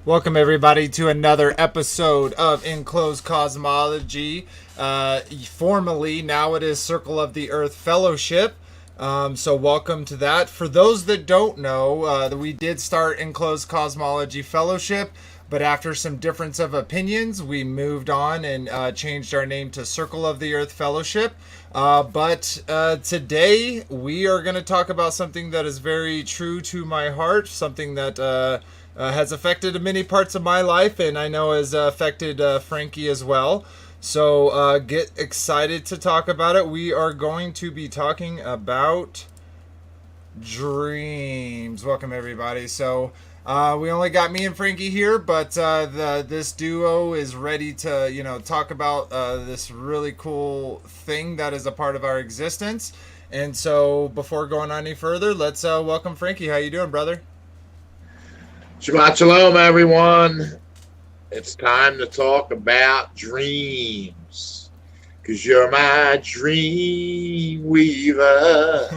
Welcome, everybody, to another episode of Enclosed Cosmology. Formerly, now it is Circle of the Earth Fellowship. So welcome to that. For those that don't know, we did start Enclosed Cosmology Fellowship, but after some difference of opinions, we moved on and changed our name to Circle of the Earth Fellowship. But today, we are going to talk about something that is very true to my heart, something that has affected many parts of my life, and I know has affected Frankie as well. So get excited to talk about it. We are going to be talking about dreams. Welcome, everybody. So we only got me and Frankie here, but this duo is ready to talk about this really cool thing that is a part of our existence. And so before going on any further, let's welcome Frankie. How you doing, brother? Shabbat shalom, everyone. It's time to talk about dreams, because you're my dream weaver.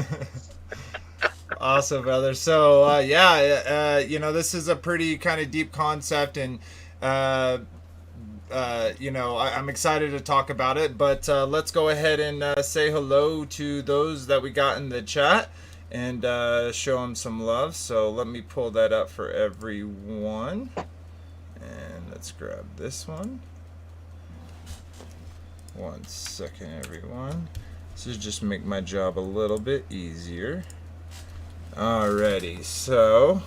Awesome, brother. So, this is a pretty kind of deep concept, and, I'm excited to talk about it, but let's go ahead and say hello to those that we got in the chat and show them some love. So let me pull that up for everyone. And let's grab this one. 1 second, everyone. This is just make my job a little bit easier. Alrighty, so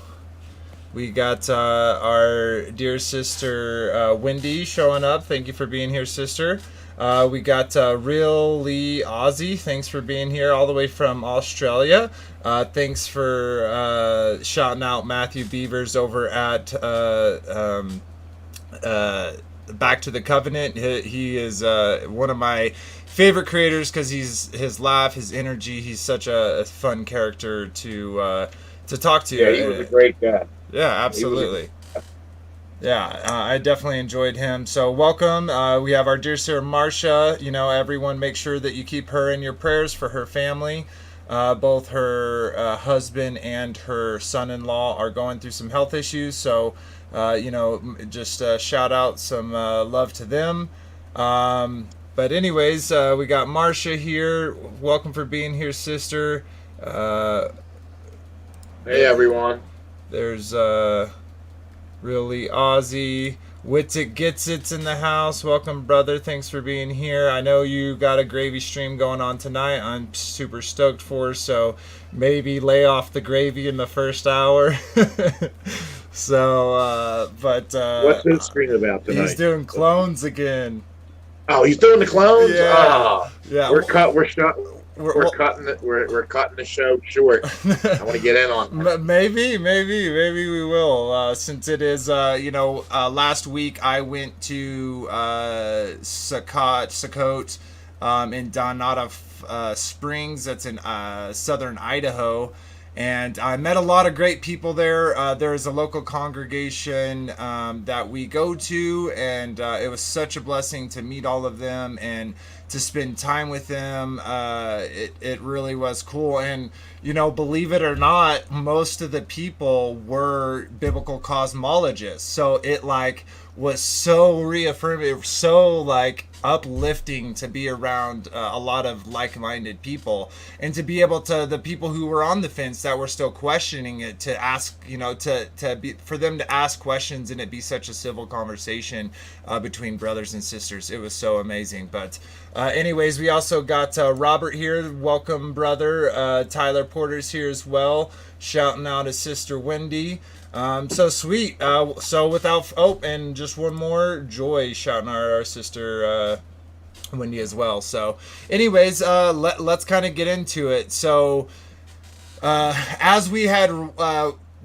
we got our dear sister Wendy showing up. Thank you for being here, sister. We got Real Lee Aussie. Thanks for being here all the way from Australia. Thanks for shouting out Matthew Beavers over at Back to the Covenant. He is one of my favorite creators because his laugh, his energy. He's such a fun character to talk to. Yeah, he was a great guy. Yeah, absolutely. Yeah, I definitely enjoyed him. So welcome. We have our dear Sarah Marcia. Everyone make sure that you keep her in your prayers for her family. Both her husband and her son-in-law are going through some health issues. So, just shout out some love to them. But anyways, we got Marcia here. Welcome for being here, sister. Hey, everyone. There's Really Aussie. Witsit Gets It's in the house. Welcome, brother. Thanks for being here. I know you got a gravy stream going on tonight. I'm super stoked for, so maybe lay off the gravy in the first hour. What's his stream about tonight? He's doing clones again. Oh, he's doing the clones. Yeah. Oh, Yeah. We're cutting the show short. I want to get in on that. Maybe we will. Since it is, last week I went to Sukkot, in Donata Springs. That's in southern Idaho. And I met a lot of great people there. There is a local congregation that we go to, and it was such a blessing to meet all of them and to spend time with them. It really was cool. And, believe it or not, most of the people were biblical cosmologists. So it was so reaffirming, so uplifting to be around a lot of like-minded people, and to be able to, the people who were on the fence that were still questioning it, to ask, for them to ask questions and it be such a civil conversation between brothers and sisters. It was so amazing. But anyways, we also got Robert here. Welcome, brother. Tyler Porter's here as well, shouting out his sister Wendy. So sweet. And just one more, Joy shouting our sister Wendy as well. So anyways, let's kind of get into it. So as we had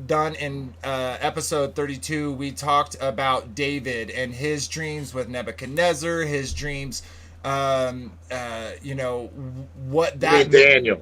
done in episode 32, we talked about David and his dreams with Nebuchadnezzar, his dreams, what that... Daniel.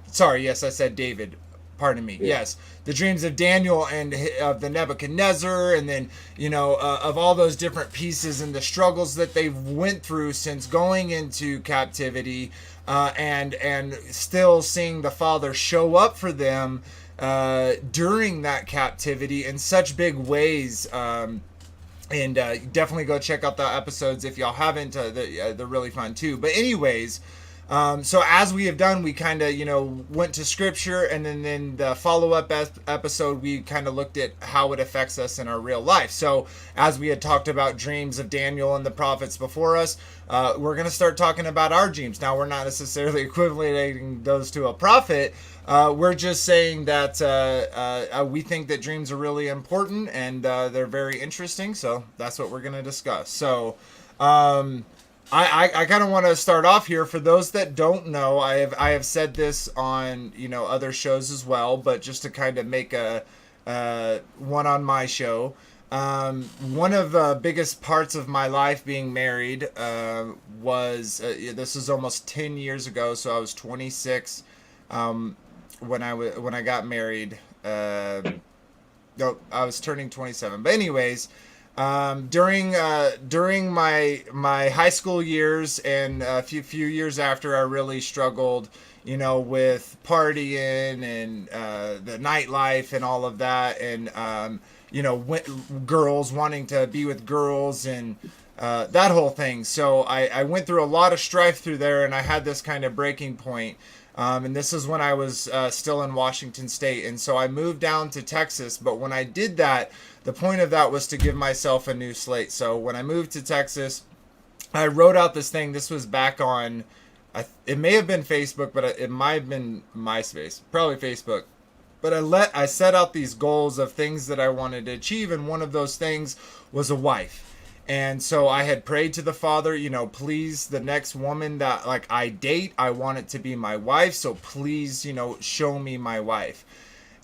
Sorry, yes, I said David. Pardon me. Yeah. Yes, the dreams of Daniel and of the Nebuchadnezzar, and then of all those different pieces and the struggles that they went through since going into captivity, and still seeing the Father show up for them during that captivity in such big ways. And definitely go check out the episodes if y'all haven't. They're really fun too. But anyways, so as we have done, we kind of went to scripture, and then the follow-up episode we kind of looked at how it affects us in our real life. So as we had talked about dreams of Daniel and the prophets before us, we're going to start talking about our dreams. Now, we're not necessarily equating those to a prophet. We're just saying that we think that dreams are really important, and they're very interesting. So that's what we're going to discuss. So I kind of want to start off here. For those that don't know, I have said this on other shows as well, but just to kind of make a one on my show. One of the biggest parts of my life being married was this is almost 10 years ago, so I was 26 when I got married. No, I was turning 27. But anyways, during my high school years and a few years after, I really struggled, with partying and the nightlife and all of that, and girls wanting to be with girls and that whole thing. So I went through a lot of strife through there, and I had this kind of breaking point. And this is when I was still in Washington State. And so I moved down to Texas. But when I did that, the point of that was to give myself a new slate. So when I moved to Texas, I wrote out this thing. This was back on, it may have been Facebook, but it might have been MySpace. Probably Facebook. But I set out these goals of things that I wanted to achieve. And one of those things was a wife. And so I had prayed to the Father, please, the next woman that I date, I want it to be my wife. So please, show me my wife.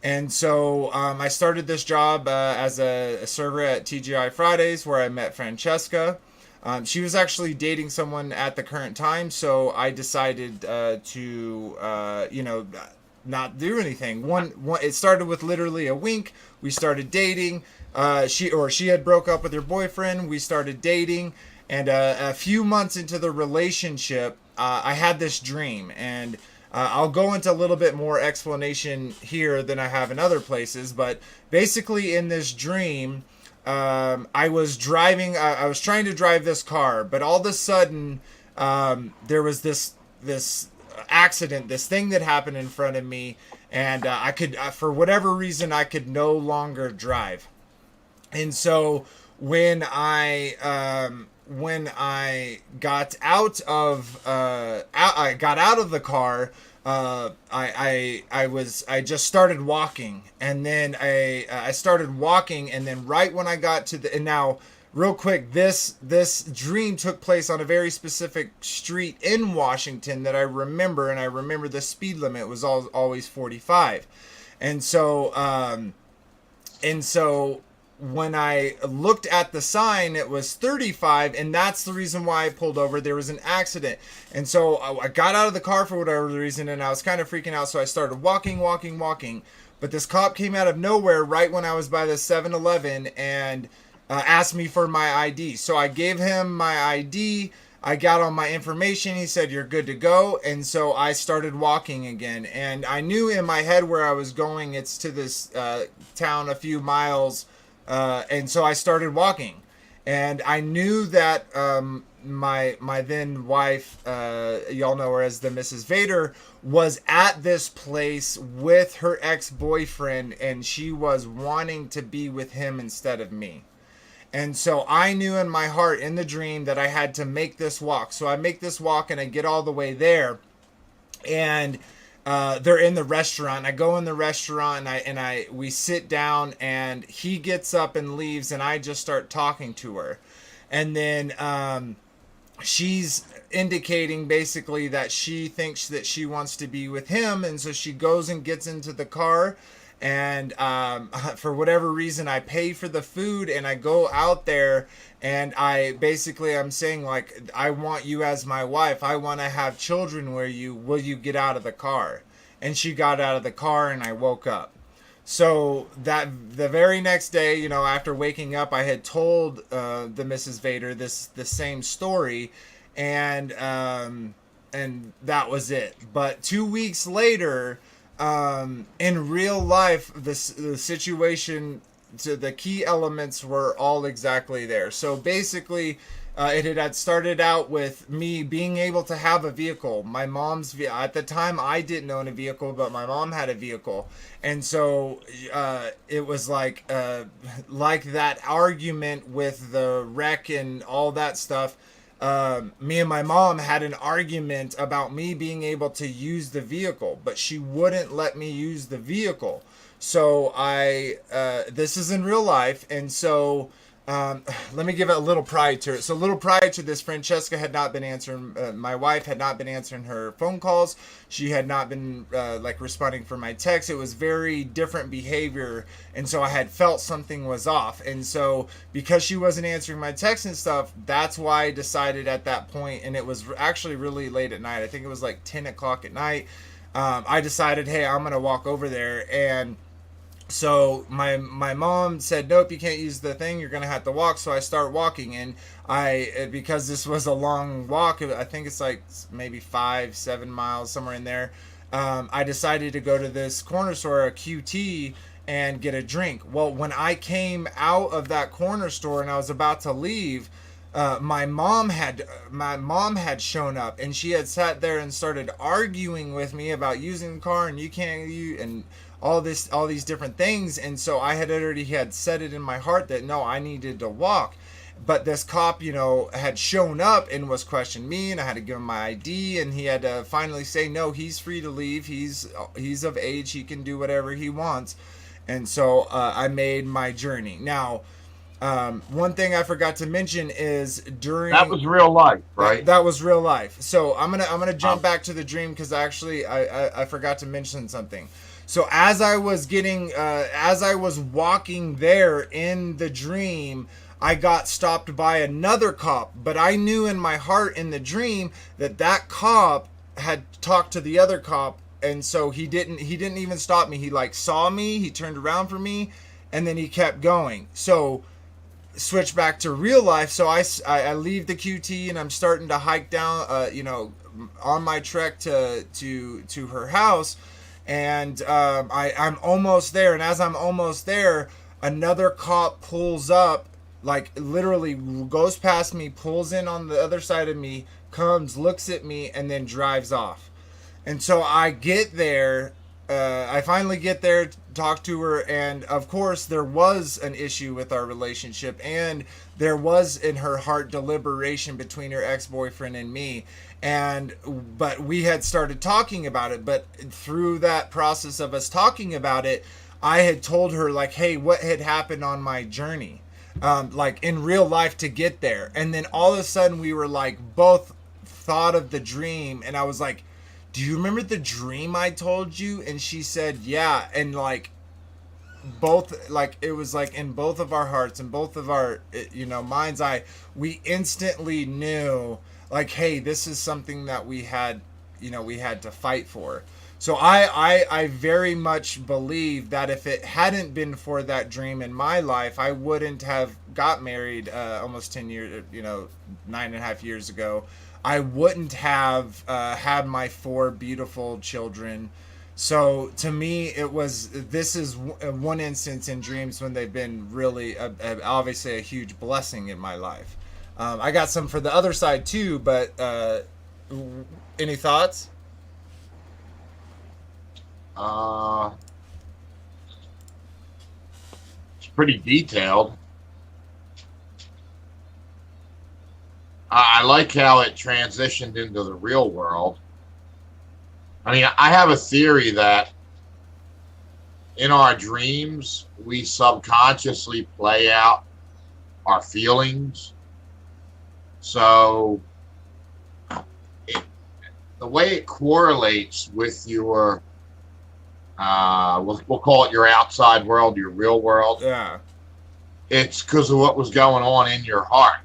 And so I started this job as a server at TGI Fridays, where I met Francesca. She was actually dating someone at the current time. So I decided to, not do anything. It started with literally a wink. We started dating. She had broke up with her boyfriend. We started dating, and a few months into the relationship, I had this dream, and I'll go into a little bit more explanation here than I have in other places. But basically, in this dream, I was driving. I was trying to drive this car, but all of a sudden, there was this accident, this thing that happened in front of me, and I could, for whatever reason, I could no longer drive. And so when I got out of the car, I just started walking, and then I started walking, and then right when I got to and now real quick, this dream took place on a very specific street in Washington that I remember, and I remember the speed limit was always 45, and so when I looked at the sign, it was 35, and that's the reason why I pulled over. There was an accident. And so I got out of the car for whatever reason, and I was kind of freaking out, so I started walking. But this cop came out of nowhere right when I was by the 7-Eleven and asked me for my ID. So I gave him my ID. I got all my information. He said, "You're good to go." And so I started walking again. And I knew in my head where I was going. It's to this town a few miles. And so I started walking, and I knew that my then wife, y'all know her as the Mrs. Vader, was at this place with her ex-boyfriend, and she was wanting to be with him instead of me. And so I knew in my heart, in the dream, that I had to make this walk. So I make this walk, and I get all the way there, and they're in the restaurant. I go in the restaurant, and we sit down, and he gets up and leaves, and I just start talking to her. And then she's indicating basically that she thinks that she wants to be with him, and so she goes and gets into the car, and for whatever reason, I pay for the food, and I go out there, and I'm saying, like, I want you as my wife. I want to have children. Will you get out of the car? And she got out of the car, and I woke up. So that the very next day, after waking up, I had told the Mrs. Vader the same story, and that was it. But 2 weeks later, In real life, the situation, to the key elements were all exactly there. So basically, it had started out with me being able to have a vehicle. My mom's at the time I didn't own a vehicle, but my mom had a vehicle, and so it was like that argument with the wreck and all that stuff. Me and my mom had an argument about me being able to use the vehicle, but she wouldn't let me use the vehicle. So this is in real life, and so let me give it a little prior to it. So a little prior to this, Francesca had not been answering. My wife had not been answering her phone calls. She had not been responding for my texts. It was very different behavior, and so I had felt something was off. And so because she wasn't answering my texts and stuff, that's why I decided at that point, and it was actually really late at night. I think it was like 10 o'clock at night. I decided, hey, I'm gonna walk over there. And so my mom said, nope, you can't use the thing, you're gonna have to walk. So I start walking, and because this was a long walk, I think it's like maybe 5-7 miles, somewhere in there. I decided to go to this corner store, a QT, and get a drink. Well, when I came out of that corner store and I was about to leave, my mom had shown up, and she had sat there and started arguing with me about using the car, and you can't use, and all these different things. And so I had already had set it in my heart that no, I needed to walk. But this cop, had shown up and was questioning me, and I had to give him my ID, and he had to finally say, no, he's free to leave. He's of age. He can do whatever he wants. And so I made my journey. Now, one thing I forgot to mention is that was real life, right? That was real life. So I'm gonna jump back to the dream, because actually I forgot to mention something. So as I was walking there in the dream, I got stopped by another cop. But I knew in my heart in the dream that cop had talked to the other cop, and so he didn't even stop me. He saw me, he turned around for me, and then he kept going. So switch back to real life. So I leave the QT, and I'm starting to hike down, on my trek to her house. And I'm almost there. And as I'm almost there, another cop pulls up, literally goes past me, pulls in on the other side of me, comes, looks at me, and then drives off. And so I get there. I finally get there, talk to her, and of course there was an issue with our relationship, and there was in her heart deliberation between her ex-boyfriend and me. But we had started talking about it, but through that process of us talking about it, I had told her hey, what had happened on my journey, in real life to get there. And then all of a sudden we were both thought of the dream, and I was like, do you remember the dream I told you? And she said, yeah. And both, it was in both of our hearts and both of our, mind's eye, we instantly knew hey, this is something that we had to fight for. So I very much believe that if it hadn't been for that dream in my life, I wouldn't have got married almost 10 years, 9.5 years ago. I wouldn't have had my 4 beautiful children. So to me, this is one instance in dreams when they've been really, obviously a huge blessing in my life. I got some for the other side too, but any thoughts? It's pretty detailed. I like how it transitioned into the real world. I mean, I have a theory that in our dreams, we subconsciously play out our feelings. So the way it correlates with your, we'll call it your outside world, your real world. Yeah. It's because of what was going on in your heart.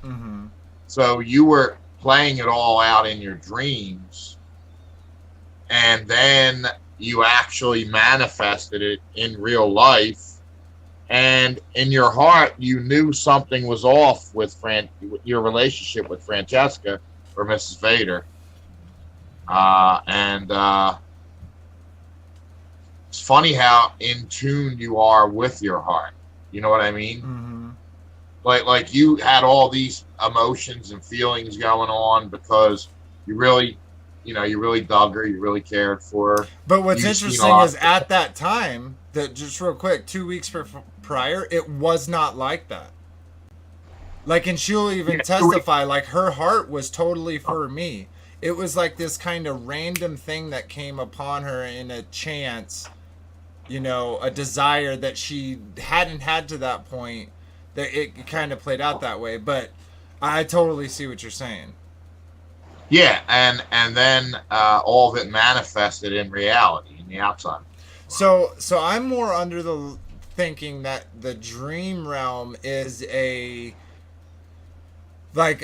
Mm-hmm. So you were playing it all out in your dreams, and then you actually manifested it in real life. And in your heart, you knew something was off with your relationship with Francesca or Mrs. Vader. it's funny how in tune you are with your heart. You know what I mean? Mm-hmm. Like you had all these emotions and feelings going on because you really, you really dug her, you really cared for her. But what's You've seen a interesting lot. is at that time, that just real quick, 2 weeks prior, it was not like that. Like, and she'll even Yeah, testify, like, her heart was totally for me. It was like this kind of random thing that came upon her in a chance, a desire that she hadn't had to that point, that it kind of played out that way. But I totally see what you're saying. yeah, and then all of it manifested in reality in the outside. So I'm more under the thinking that the dream realm is a like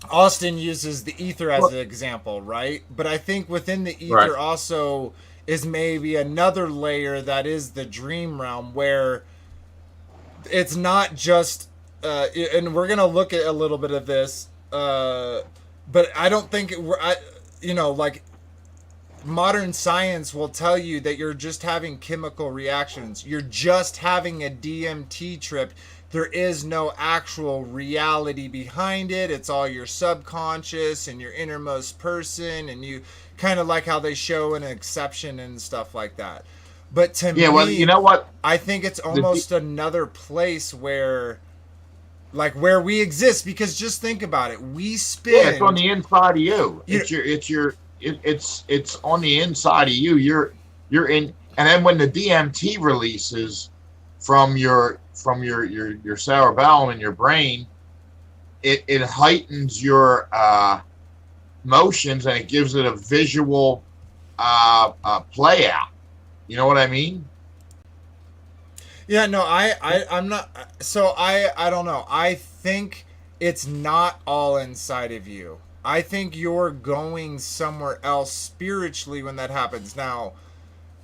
Austin uses the ether as Well, an example, right? But I think within the right, ether also is maybe another layer that is the dream realm where it's not just and we're gonna look at a little bit of this but I don't think like modern science will tell you that you're just having chemical reactions. You're just having a DMT trip. There is no actual reality behind it. It's all your subconscious and your innermost person, and you kind of like how they show an exception and stuff like that. But to yeah. Well, you me, know what? I think it's The almost another place where we exist, because just think about it. We Yeah, it's on spend the inside of you. you It's on the inside of you. You're in, and then when the DMT releases from your cerebellum in your brain, it heightens your motions and it gives it a visual play out. You know what I mean? Yeah, no, I'm not. So I don't know. I think it's not all inside of you. I think you're going somewhere else spiritually when that happens. Now,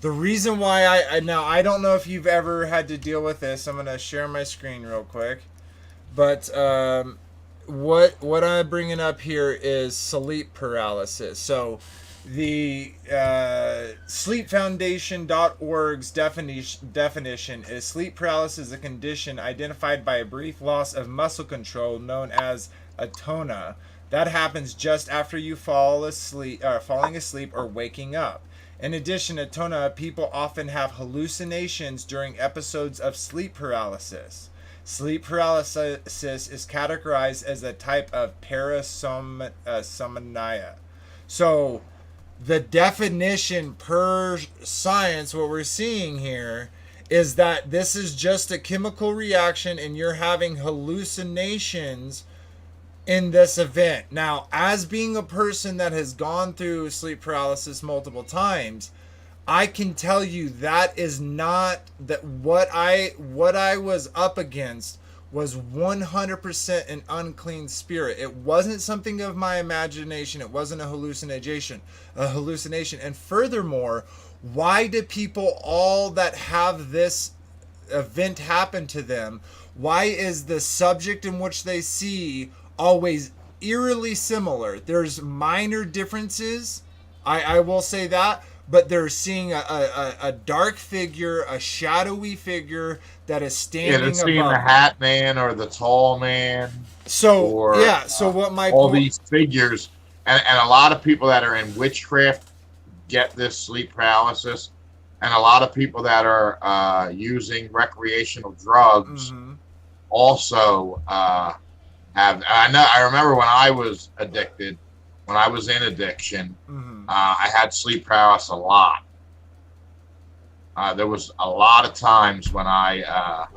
the reason why now I don't know if you've ever had to deal with this. I'm gonna share my screen real quick, but what I'm bringing up here is sleep paralysis. So the sleepfoundation.org's definition is sleep paralysis is a condition identified by a brief loss of muscle control known as atona that happens just after you falling asleep or waking up. In addition to atona, people often have hallucinations during episodes of sleep paralysis. Sleep paralysis is categorized as a type of parasomnia. So, the definition per science, what we're seeing here, is that this is just a chemical reaction and you're having hallucinations in this event. Now, as being a person that has gone through sleep paralysis multiple times, I can tell you that is not that what I was up against was 100% an unclean spirit. It wasn't something of my imagination. It wasn't a hallucination. And furthermore, why do people all that have this event happen to them, why is the subject in which they see always eerily similar? There's minor differences, I will say that, but they're seeing a dark figure, a shadowy figure that is Yeah, they're standing seeing the above them. Hat Man or the Tall Man So or yeah, so what my all point? these figures, and a lot of people that are in witchcraft get this sleep paralysis, and a lot of people that are using recreational drugs Mm-hmm. also have. I remember when I was addicted, when I was in addiction, Mm-hmm. I had sleep paralysis a lot. There was a lot of times when I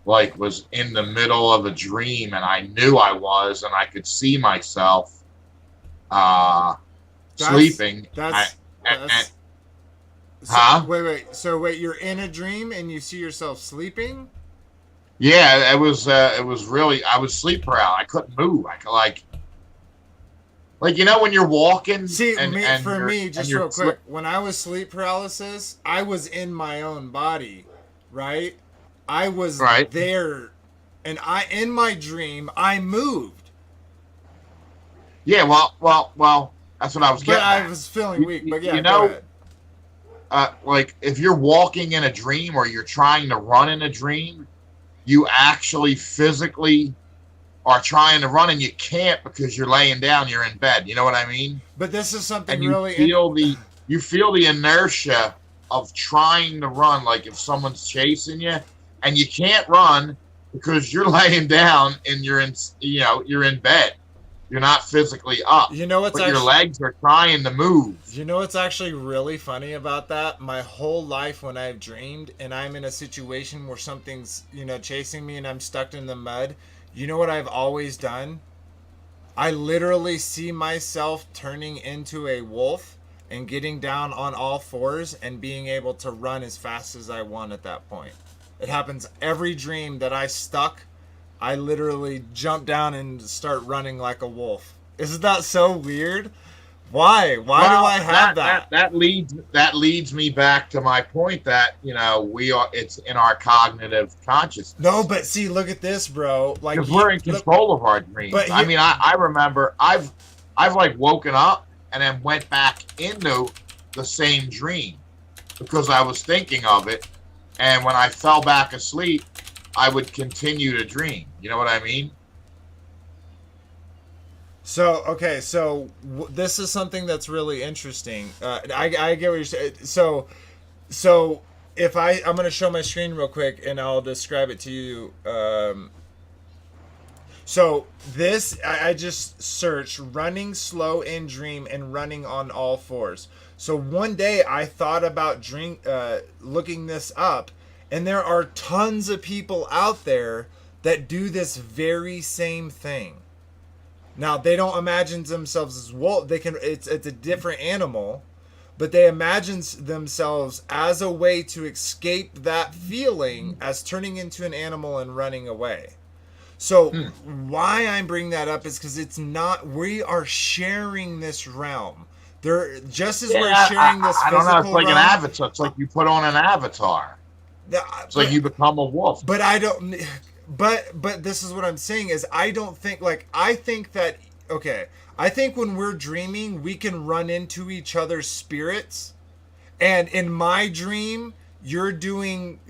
like was in the middle of a dream and I knew I was and I could see myself uh, That's sleeping. that's And, that's so, huh? wait, you're in a dream and you see yourself sleeping? Yeah, it was really I was sleep paralysis. I couldn't move. I could like when you're walking See, and for me, and just you're real quick, when I was sleep paralysis, I was in my own body, right? I was right. there, and in my dream, I moved, Yeah, well, that's what I was but getting I at. was feeling You, weak. you, But yeah, you go know, ahead. like if you're walking in a dream or you're trying to run in a dream, you actually physically are trying to run and you can't because you're laying down, you're in bed. You know what I mean? But this is something And you really feel the you feel the inertia of trying to run, like if someone's chasing you, and you can't run because you're laying down and you're in you're in bed. You're not physically up, you know what's but your actually legs are trying to move. you know what's actually really funny about that? My whole life when I've dreamed and I'm in a situation where something's, chasing me and I'm stuck in the mud, you know what I've always done? I literally see myself turning into a wolf and getting down on all fours and being able to run as fast as I want at that point. It happens every dream that I stuck. I literally jump down and start running like a wolf. Isn't that so weird? Why? Why do Well, I have that? that leads me back to my point that we are it's in our cognitive No, consciousness but see, look at this, bro. Like because you we're in look, control of our dreams. but I here, mean, I remember I've like woken up and then went back into the same dream because I was thinking of it, and when I fell back asleep, I would continue to dream. You know what I mean? so okay, so this is something that's really interesting. I get what you're saying. So if I'm gonna show my screen real quick and I'll describe it to you. So this I just searched running slow in dream and running on all fours. So one day I thought about looking this up, and there are tons of people out there that do this very same thing. Now they don't imagine themselves as wolf. They can. It's a different animal, but they imagine themselves as a way to escape that feeling as turning into an animal and running away. So Hmm. why I'm bringing that up is because it's not. We are sharing this realm. There, just as Yeah, we're sharing this I don't know. It's physical like an realm. avatar. It's like you put on an avatar. It's like But you become a wolf. but I don't. But this is what I'm saying is I don't think like I think that okay. I think when we're dreaming, we can run into each other's spirits, and in my dream, you're doing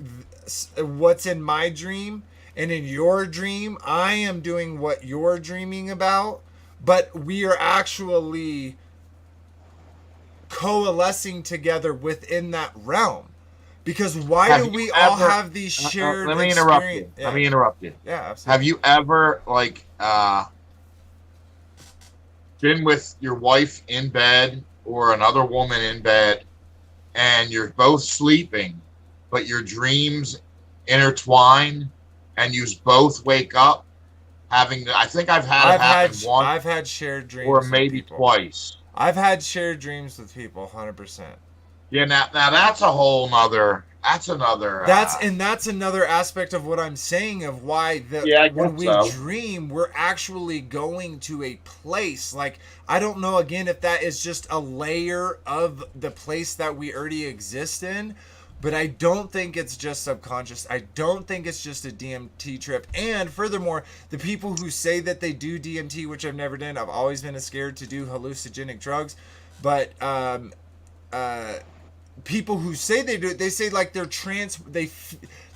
what's in my dream, and in your dream, I am doing what you're dreaming about, but we are actually coalescing together within that realm. Because why Have do you we all ever? have these shared Let me interrupt experience? you. Let Yeah, me interrupt you. yeah, absolutely. Have you ever been with your wife in bed or another woman in bed, and you're both sleeping, but your dreams intertwine, and you both wake up having? I think I've had it happen once I've had shared or dreams with maybe people. twice. I've had shared dreams with people, 100%. Yeah, now that's a whole nother. That's another. That's another aspect of what I'm saying of why Yeah, I when guess we so. dream we're actually going to a place. Like I don't know again if that is just a layer of the place that we already exist in, but I don't think it's just subconscious. I don't think it's just a DMT trip. And furthermore, the people who say that they do DMT, which I've never done, I've always been scared to do hallucinogenic drugs, but uh people who say they do it, they say like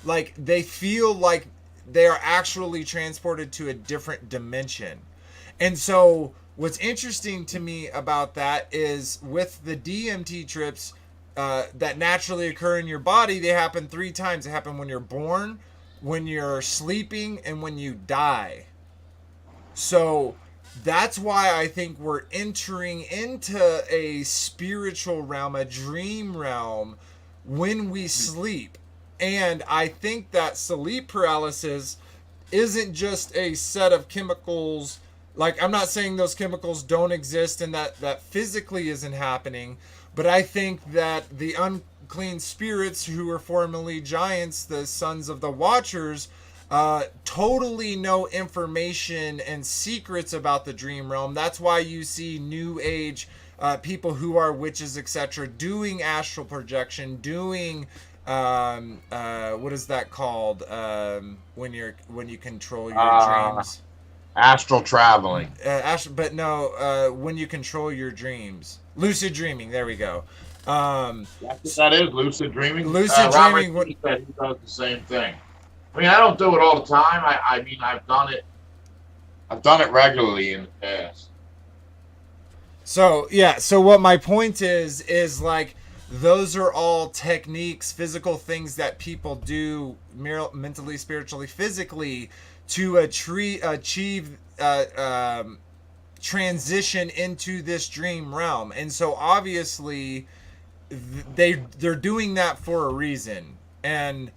like they feel like they are actually transported to a different dimension. And so what's interesting to me about that is with the DMT trips that naturally occur in your body, they happen three times. They happen when you're born, when you're sleeping, and when you die. So that's why I think we're entering into a spiritual realm, a dream realm, when we sleep. And I think that sleep paralysis isn't just a set of chemicals. Like, I'm not saying those chemicals don't exist and that physically isn't happening, but I think that the unclean spirits who were formerly giants, the sons of the Watchers, totally know information and secrets about the dream realm. That's why you see New Age people who are witches, etc., doing astral projection, doing what is that called when you control your Uh, dreams? Astral traveling. But no, when you control your dreams, lucid dreaming. There we go. That's what that is, lucid dreaming. Lucid Robert dreaming. T. said he does the same thing. I mean, I don't do it all the time. I mean, I've done it. I've done it regularly in the past. So yeah, so what my point is like those are all techniques, physical things that people do mentally, spiritually, physically to achieve transition into this dream realm. And so obviously they're doing that for a reason. And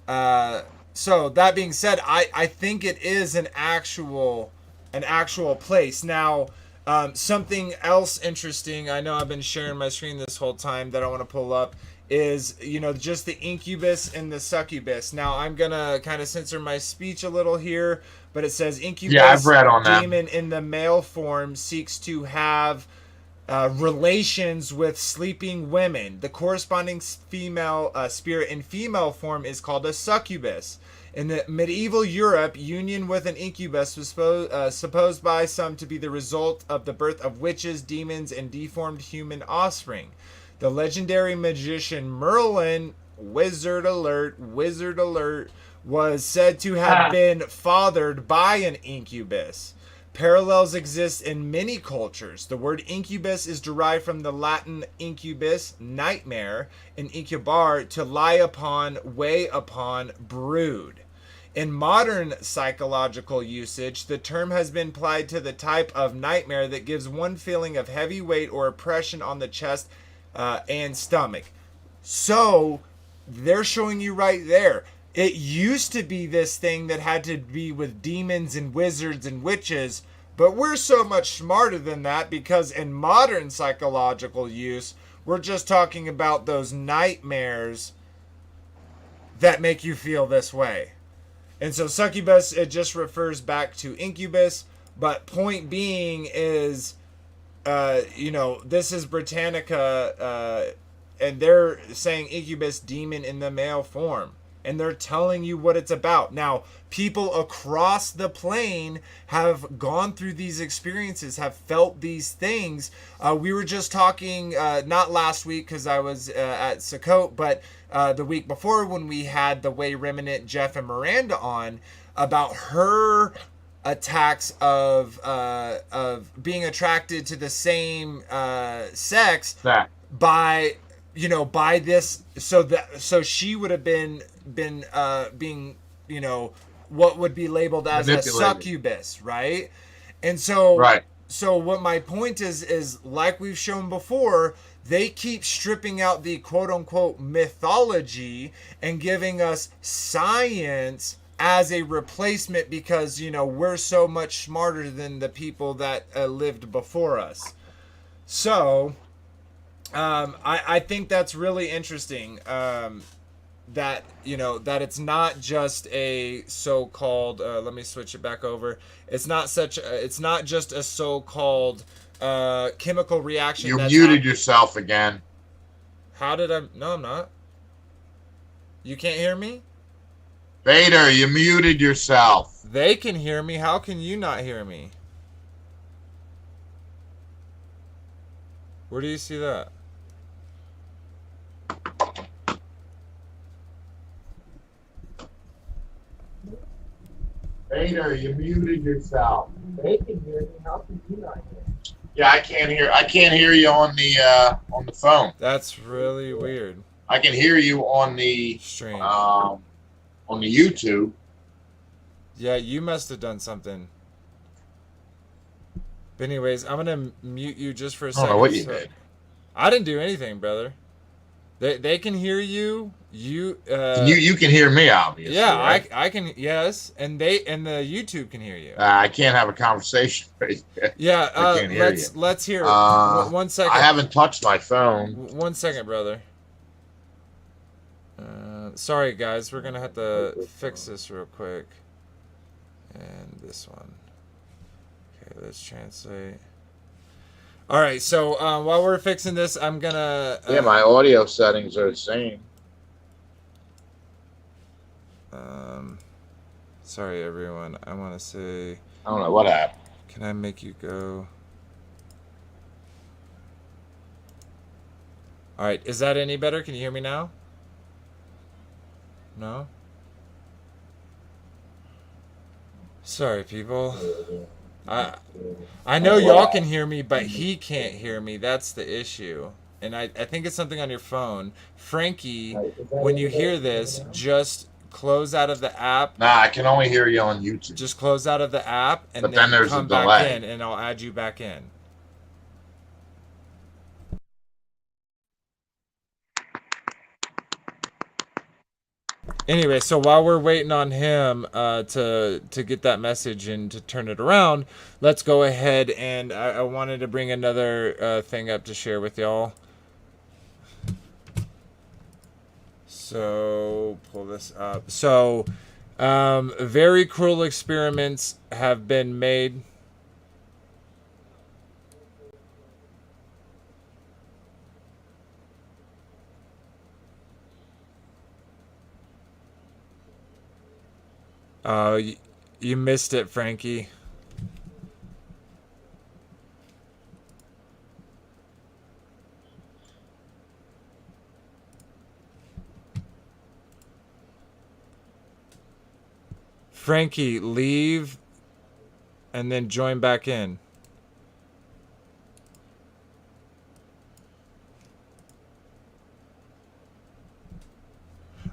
uh, so that being said, I think it is an actual place. Now, something else interesting. I know I've been sharing my screen this whole time that I want to pull up is just the incubus and the succubus. Now I'm gonna kind of censor my speech a little here, but it says Yeah, I've incubus read on that. demon in the male form seeks to have relations with sleeping women. The corresponding female spirit in female form is called a succubus. In the medieval Europe, union with an incubus was supposed by some to be the result of the birth of witches, demons, and deformed human offspring. The legendary magician Merlin, wizard alert, was said to have been fathered by an incubus. Parallels exist in many cultures. The word incubus is derived from the Latin incubus, nightmare, and incubar, to lie upon, weigh upon, brood. In modern psychological usage, the term has been applied to the type of nightmare that gives one feeling of heavy weight or oppression on the chest and stomach. So, they're showing you right there. It used to be this thing that had to be with demons and wizards and witches, but we're so much smarter than that because in modern psychological use, we're just talking about those nightmares that make you feel this way. And so succubus, it just refers back to incubus, but point being is, this is Britannica, and they're saying incubus demon in the male form. And they're telling you what it's about. Now, people across the plane have gone through these experiences, have felt these things. We were just talking, not last week because I was at Sukkot, but the week before when we had the Way Remnant, Jeff and Miranda on, about her attacks of being attracted to the same sex by this, so she would have been being what would be labeled as a succubus, right? And so right. So what my point is like we've shown before, they keep stripping out the quote unquote mythology and giving us science as a replacement because we're so much smarter than the people that lived before us. So I think that's really interesting. That that it's not just a so-called. Let me switch it back over. It's not just a so-called chemical reaction. You muted yourself again. How did I? No, I'm not. You can't hear me? Vader, you muted yourself. They can hear me. How can you not hear me? Where do you see that? Vader, you muted yourself. They can hear me. How can you not hear me? Yeah, I can't hear you on the phone. That's really weird. I can hear you on the stream. On the YouTube. Yeah, you must have done something. But anyways, I'm gonna mute you just for a second. I don't know what you did. I didn't do anything, brother. They can hear you. You can hear me, obviously. Yeah, right? I can. Yes, and the YouTube can hear you. I can't have a conversation. Yeah, I can't hear let's hear it. 1 second. I haven't touched my phone. 1 second, brother. Sorry, guys. We're gonna have to fix this real quick. And this one. Okay, let's translate. All right, so while we're fixing this, I'm gonna. Yeah, my audio settings are the same. Sorry, everyone. I want to say. I don't know what happened. Can I make you go? All right, is that any better? Can you hear me now? No? Sorry, people. I I know y'all can hear me, but he can't hear me. That's the issue. And I think it's something on your phone. Frankie, when you hear this, just close out of the app. Nah, I can only hear you on YouTube. Just close out of the app and But then then there's a come back delay. in, and I'll add you back in. Anyway, so while we're waiting on him to get that message and to turn it around, let's go ahead and I wanted to bring another thing up to share with y'all. So pull this up. So very cruel experiments have been made. You missed it, Frankie. Frankie, leave and then join back in.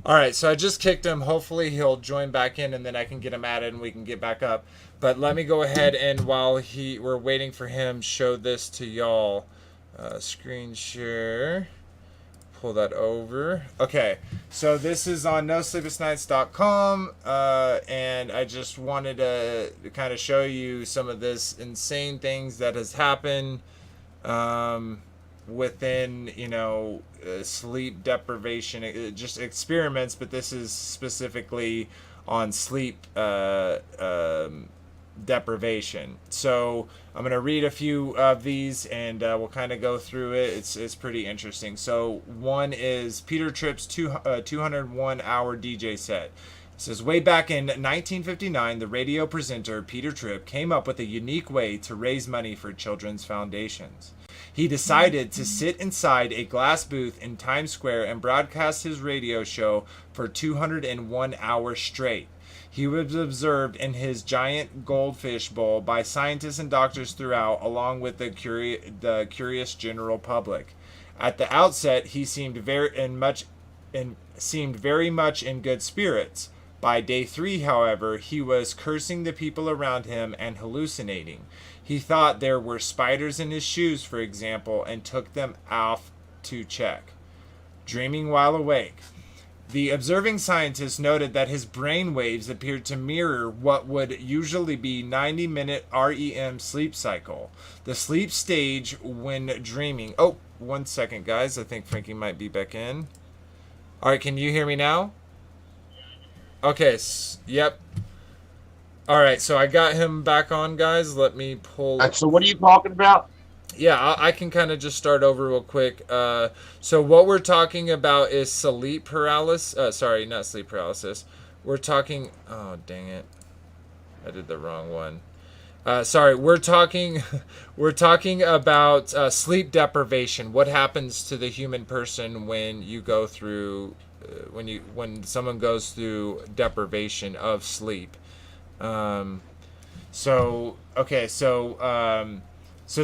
All right, so I just kicked him. Hopefully he'll join back in, and then I can get him added, and we can get back up. But let me go ahead and while we're waiting for him, show this to y'all. Screen share. Pull that over. Okay, so this is on nosleeplessnights.com, and I just wanted to kind of show you some of this insane things that has happened. Within sleep deprivation, just experiments, but this is specifically on sleep deprivation. So I'm gonna read a few of these, and we'll kind of go through it. It's pretty interesting. So one is Peter Tripp's 201-hour DJ set. It says, way back in 1959, the radio presenter Peter Tripp came up with a unique way to raise money for children's foundations. He decided to sit inside a glass booth in Times Square and broadcast his radio show for 201 hours straight. He was observed in his giant goldfish bowl by scientists and doctors throughout, along with the curious general public. At the outset, he seemed very much in good spirits. By day 3, however, he was cursing the people around him and hallucinating. He thought there were spiders in his shoes, for example, and took them off to check. Dreaming while awake. The observing scientists noted that his brain waves appeared to mirror what would usually be 90-minute REM sleep cycle. The sleep stage when dreaming. Oh, 1 second, guys. I think Frankie might be back in. All right, can you hear me now? Okay, yep. All right, so I got him back on, guys. Let me pull. So what are you talking about? Yeah, I can kind of just start over real quick. So what we're talking about is sleep paralysis. Sorry, not sleep paralysis. We're talking. Oh, dang it! I did the wrong one. Sorry, we're talking. We're talking about sleep deprivation. What happens to the human person when you go through, when someone goes through deprivation of sleep? So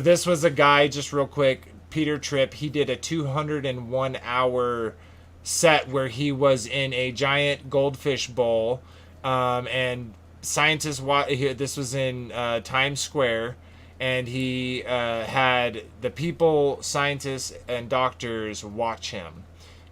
this was a guy, just real quick, Peter Tripp. He did a 201-hour set where he was in a giant goldfish bowl, and scientists. This was in Times Square, and he had the people, scientists, and doctors watch him.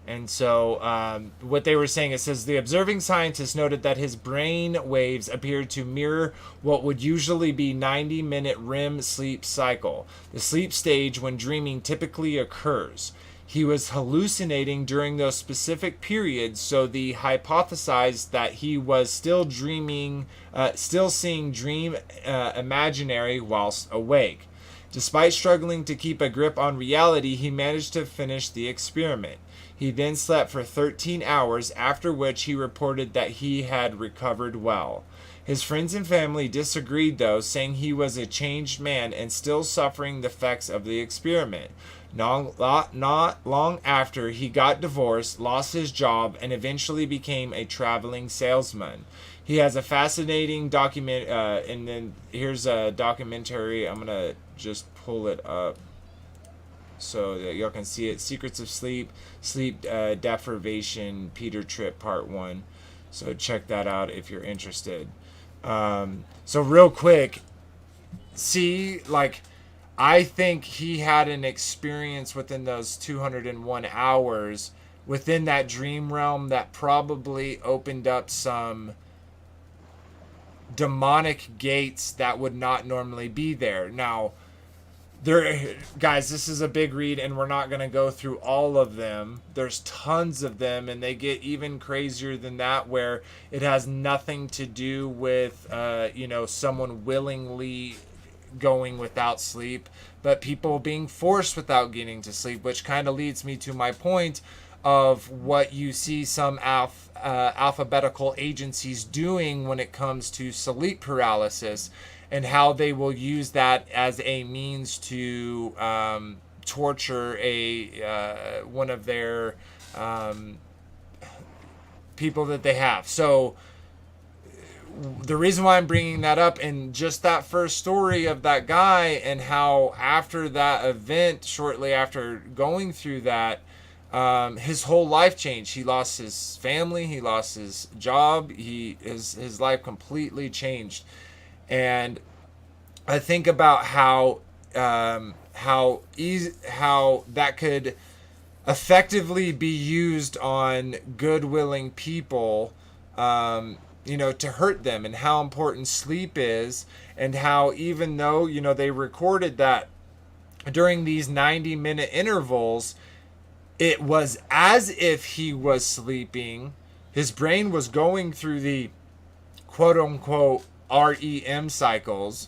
And so what they were saying, it says, the observing scientists noted that his brain waves appeared to mirror what would usually be 90-minute REM sleep cycle. The sleep stage when dreaming typically occurs. He was hallucinating during those specific periods, so they hypothesized that he was still dreaming, still seeing dream imaginary whilst awake. Despite struggling to keep a grip on reality, he managed to finish the experiment. He then slept for 13 hours, after which he reported that he had recovered well. His friends and family disagreed, though, saying he was a changed man and still suffering the effects of the experiment. Not long after, he got divorced, lost his job, and eventually became a traveling salesman. He has a fascinating document, and then here's a documentary. I'm gonna just pull it up so that y'all can see it. Secrets of Sleep, Sleep Deprivation, Peter Tripp, Part 1. So check that out if you're interested. So real quick, see, like, I think he had an experience within those 201 hours within that dream realm that probably opened up some demonic gates that would not normally be there. Now, there, guys, this is a big read and we're not going to go through all of them. There's tons of them and they get even crazier than that, where it has nothing to do with someone willingly going without sleep, but people being forced without getting to sleep, which kind of leads me to my point of what you see some alphabetical agencies doing when it comes to sleep paralysis, and how they will use that as a means to torture a one of their people that they have. So the reason why I'm bringing that up, and just that first story of that guy, and how after that event, shortly after going through that, his whole life changed. He lost his family, he lost his job, his life completely changed. And I think about how that could effectively be used on good willing people, to hurt them, and how important sleep is, and how, even though, they recorded that during these 90-minute intervals, it was as if he was sleeping. His brain was going through the quote unquote REM cycles,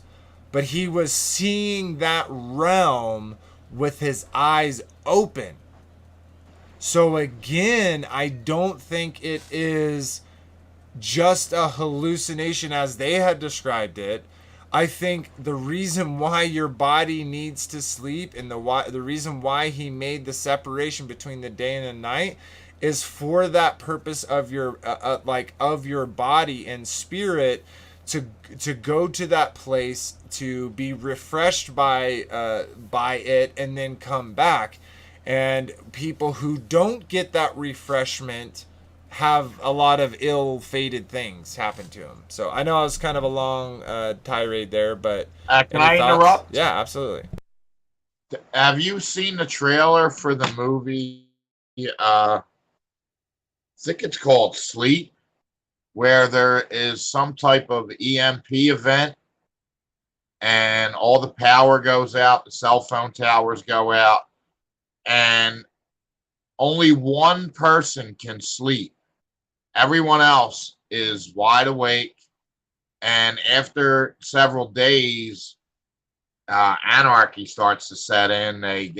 but he was seeing that realm with his eyes open. So again, I don't think it is just a hallucination as they had described it. I think the reason why your body needs to sleep, and the reason why he made the separation between the day and the night, is for that purpose of your of your body and spirit to go to that place, to be refreshed by it, and then come back. And people who don't get that refreshment have a lot of ill-fated things happen to them. So I know I was kind of a long tirade there, but can I interrupt? Yeah, absolutely. Have you seen the trailer for the movie? I think it's called Sleep, where there is some type of EMP event and all the power goes out, the cell phone towers go out, and only one person can sleep. Everyone else is wide awake, and after several days, anarchy starts to set in. They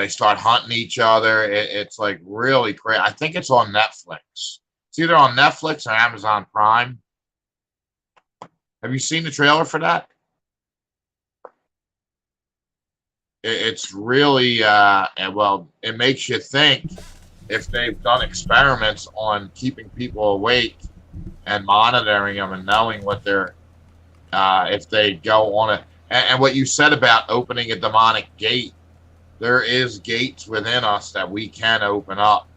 start hunting each other. It's like really crazy. I think it's on Netflix. It's either on Netflix or Amazon Prime. Have you seen the trailer for that? It's really it makes you think if they've done experiments on keeping people awake and monitoring them and knowing what they're if they go on it. And what you said about opening a demonic gate, there is gates within us that we can open up,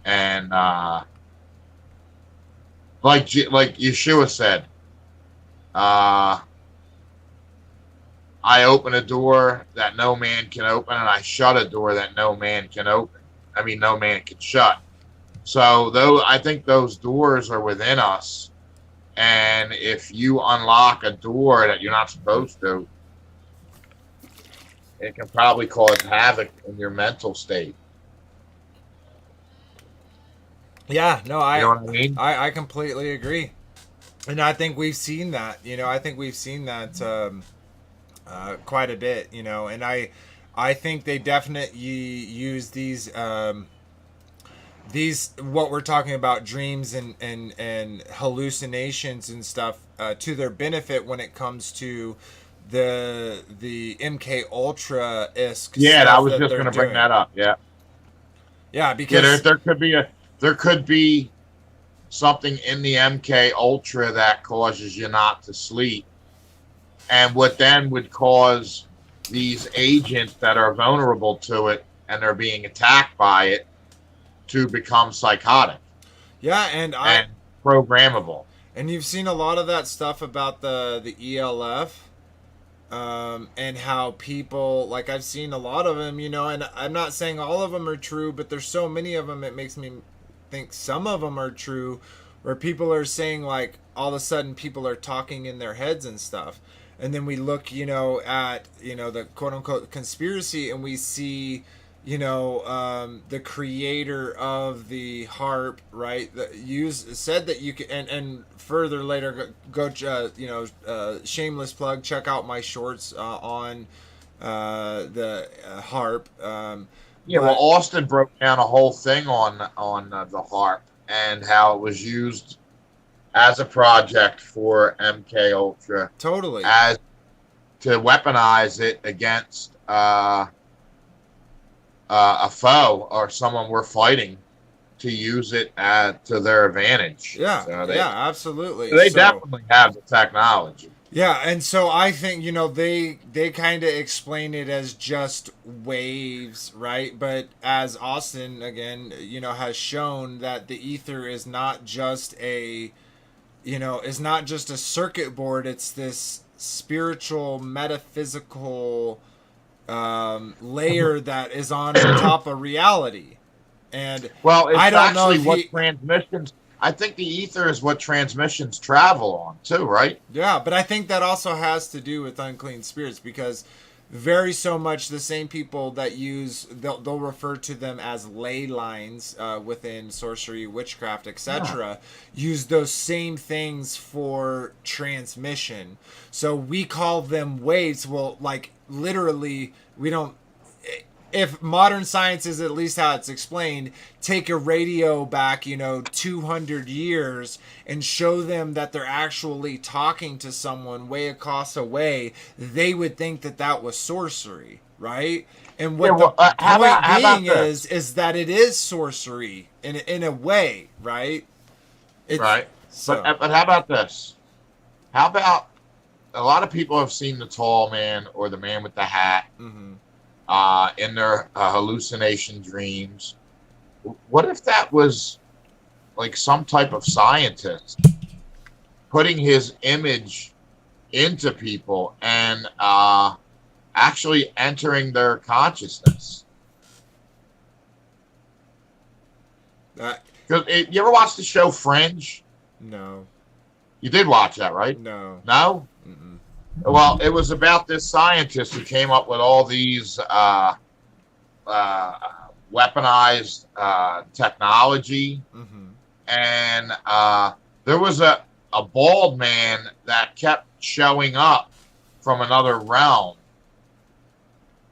and like Yeshua said, I open a door that no man can open, and I shut a door that no man can open. I mean, no man can shut. So, though, I think those doors are within us, and if you unlock a door that you're not supposed to, it can probably cause havoc in your mental state. Yeah, no, You know what I mean? I completely agree, and I think we've seen that. I think we've seen that quite a bit. And I think they definitely use these what we're talking about, dreams and hallucinations and stuff, to their benefit when it comes to the MK Ultra isk Yeah, I stuff was that just they're going to bring doing. that up. Yeah, Yeah, yeah. because There could be something in the MK Ultra that causes you not to sleep, and what then would cause these agents that are vulnerable to it and they're being attacked by it to become psychotic yeah, and I and programmable. and you've seen a lot of that stuff about the ELF. And how people, like, I've seen a lot of them, and I'm not saying all of them are true, but there's so many of them, it makes me think some of them are true, where people are saying, like, all of a sudden people are talking in their heads and stuff, and then we look, at the quote unquote conspiracy, and we see the creator of the harp, right, that said that you can, and further later, shameless plug, check out my shorts on the harp. Yeah, well, But Austin broke down a whole thing on the harp and how it was used as a project for MK Ultra totally. as to weaponize it against a foe or someone we're fighting to use it to their advantage. Yeah, So yeah, absolutely. they So definitely have the technology. yeah, and so I think they kind of explain it as just waves, right? But as Austin again, has shown that the ether is not just is not just a circuit board. It's this spiritual, metaphysical layer that is on top of reality. And Well, I it's don't know actually if what he transmissions. I think the ether is what transmissions travel on too, right? Yeah, but I think that also has to do with unclean spirits because very so much the same people that they'll refer to them as ley lines within sorcery, witchcraft, Yeah. etc. Use those same things for transmission. So we call them waves. Well, like literally, we don't, if modern science is at least how it's explained, take a radio back, 200 years and show them that they're actually talking to someone way across away, they would think that that was sorcery, right? And Yeah. what the Well, point how about being this? is that it is sorcery in a way, right? It's Right. so. But how about this? How about a lot of people have seen the tall man or the man with the hat Mm-hmm. in their hallucination dreams. What if that was like some type of scientist putting his image into people and actually entering their consciousness? That Because you ever watch the show Fringe? no, You did watch that, right? no. No? Mm-mm. Well, it was about this scientist who came up with all these uh, weaponized technology. Mm-hmm. And there was a bald man that kept showing up from another realm.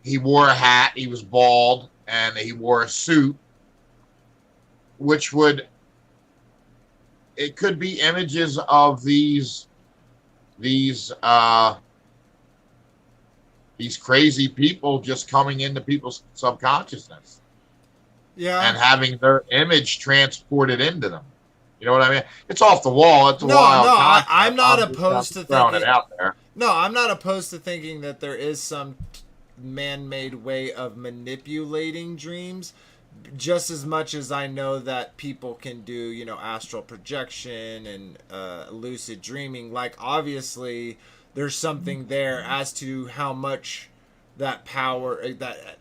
He wore a hat, he was bald, and he wore a suit, which it could be images of these crazy people just coming into people's subconsciousness Yeah. and having their image transported into them. You know what I mean? It's off the wall. It's a No, wild I'm concept. not I'm opposed to just throwing it thinking. out there. No, I'm not opposed to thinking that there is some man-made way of manipulating dreams. Just as much as I know that people can do, astral projection and lucid dreaming. Like, obviously, there's something there as to how much that power that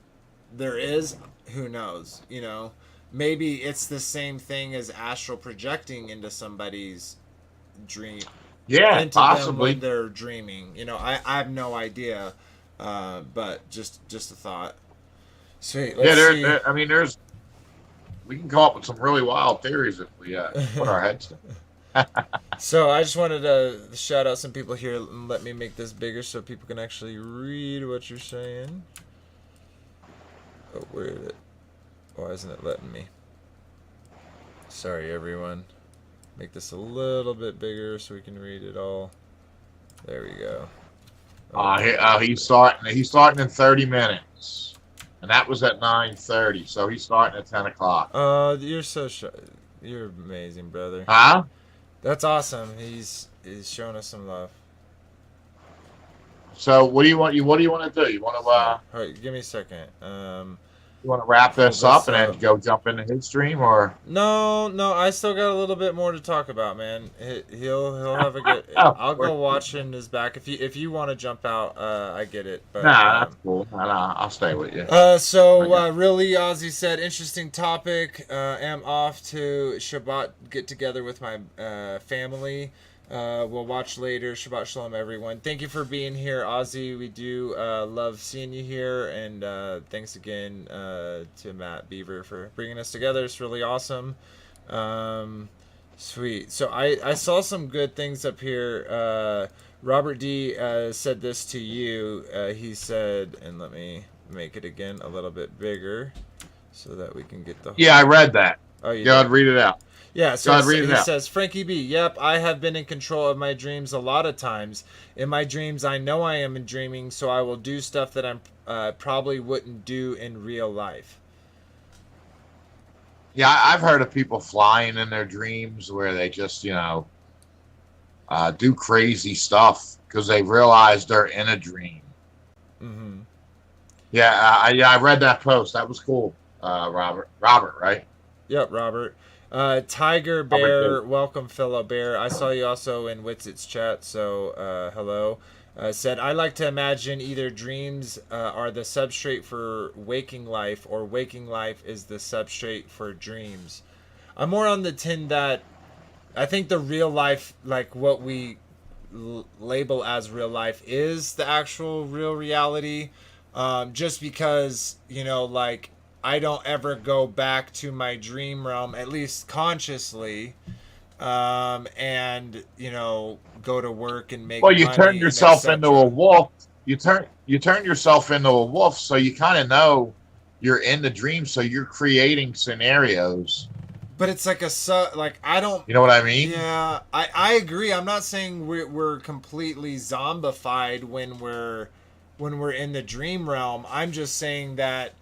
there is. Who knows? Maybe it's the same thing as astral projecting into somebody's dream, Yeah, into them when possibly. they're dreaming. I have no idea, but just a thought. Sweet. Yeah, Let's see. I mean, we can come up with some really wild theories if we put our heads to it. So I just wanted to shout out some people here and let me make this bigger so people can actually read what you're saying. Oh, where is it? Why isn't it letting me? Sorry, everyone. Make this a little bit bigger so we can read it all. There we go. He's starting in 30 minutes, and that was at 9:30. So he's starting at 10 o'clock. You're so you're amazing, brother. Huh? That's awesome. He's showing us some love. So what do you want? What do you want to do? You want to All right, give me a second. you want to wrap Pull this up this and then up. go jump into his stream, or No, I still got a little bit more to talk about, man. He'll have a good. oh, I'll go watch in his back. If you want to jump out, I get it. But nah, that's cool. Nah, I'll stay with you. Really, Ozzy said, interesting topic. Am off to Shabbat get together with my family. We'll watch later. Shabbat Shalom, everyone. Thank you for being here, Ozzy. We do love seeing you here. And thanks again to Matt Beaver for bringing us together. It's really awesome. Sweet. So I saw some good things up here. Robert D. Said this to you. He said, and let me make it again a little bit bigger so that we can get the... Yeah, I read that. Oh, you God, did? read it out. Yeah, so God, read it he out. says, Frankie B, yep, I have been in control of my dreams a lot of times. In my dreams, I know I am dreaming, so I will do stuff that I probably wouldn't do in real life. Yeah, I've heard of people flying in their dreams where they just, do crazy stuff because they realize they're in a dream. Mm-hmm. Yeah, I read that post. That was cool, Robert. Robert, right? Yep, Robert. Tiger Bear, welcome, fellow bear. I saw you also in Witsit's chat, so hello. Said, I like to imagine either dreams are the substrate for waking life or waking life is the substrate for dreams. I'm more on the tin that I think the real life, like what we label as real life, is the actual real reality. Just because, like, I don't ever go back to my dream realm, at least consciously, and go to work and make. Well, you money turn yourself and into a wolf. You turn yourself into a wolf, so you kind of know you're in the dream. So you're creating scenarios. But it's like I don't. You know what I mean? Yeah, I agree. I'm not saying we're completely zombified when we're in the dream realm. I'm just saying that.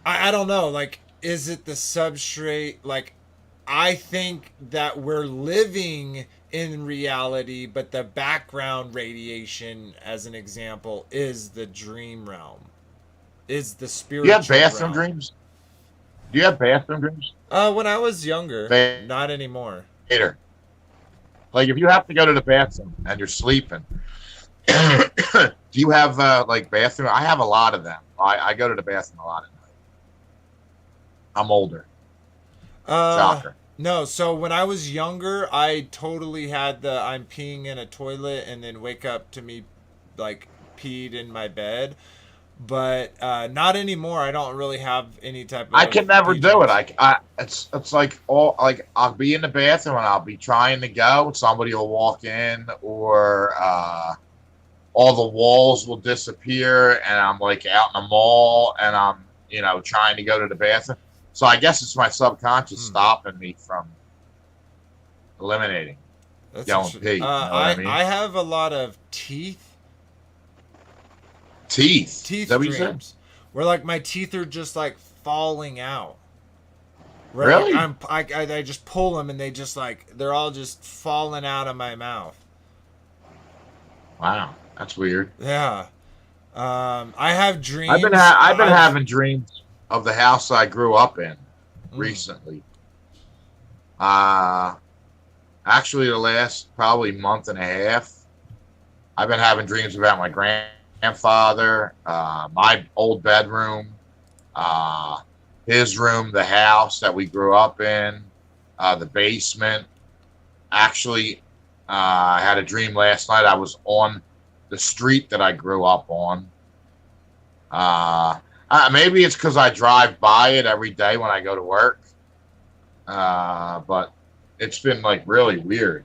I don't know, like, is it the substrate? Like, I think that we're living in reality, but the background radiation, as an example, is the dream realm, is the spiritual realm. Do you have bathroom dreams? Do you have bathroom dreams? When I was younger, not anymore. Later. Like, if you have to go to the bathroom and you're sleeping, do you have, like, bathroom? I have a lot of them. I go to the bathroom a lot at night. I'm older. Shocker. No, so when I was younger, I totally had the I'm peeing in a toilet and then wake up to me, like, peed in my bed. But not anymore. I don't really have any type of... I can never do it. It's like I'll be in the bathroom and I'll be trying to go. Somebody will walk in, or all the walls will disappear, and I'm like out in the mall and I'm trying to go to the bathroom. So I guess it's my subconscious stopping me from eliminating. Going pee. You know what I mean? I have a lot of teeth dreams where, like, my teeth are just, like, falling out. Where, really? Like, I just pull them and they just, like, they're all just falling out of my mouth. Wow, that's weird. Yeah. I have dreams. I've been having dreams of the house I grew up in recently. Actually, the last probably month and a half, I've been having dreams about my grandfather, my old bedroom, his room, the house that we grew up in, the basement. Actually, I had a dream last night. I was on the street that I grew up on. Maybe it's because I drive by it every day when I go to work. But it's been, like, really weird.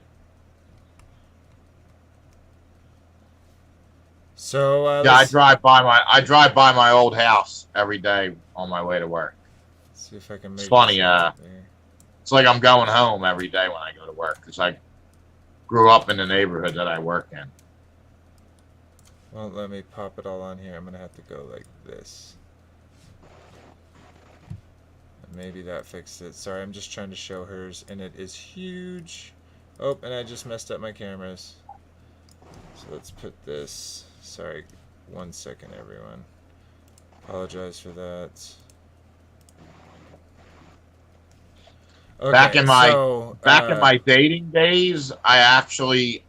So yeah, I drive by my old house every day on my way to work. Let's see if I can make it's funny. It's like I'm going home every day when I go to work because I grew up in the neighborhood that I work in. Won't let me pop it all on here. I'm gonna have to go like this. Maybe that fixed it. Sorry, I'm just trying to show hers, and it is huge. Oh, and I just messed up my cameras. So let's put this. Sorry, 1 second, everyone. Apologize for that. Okay, Back in my so back in my dating days, I actually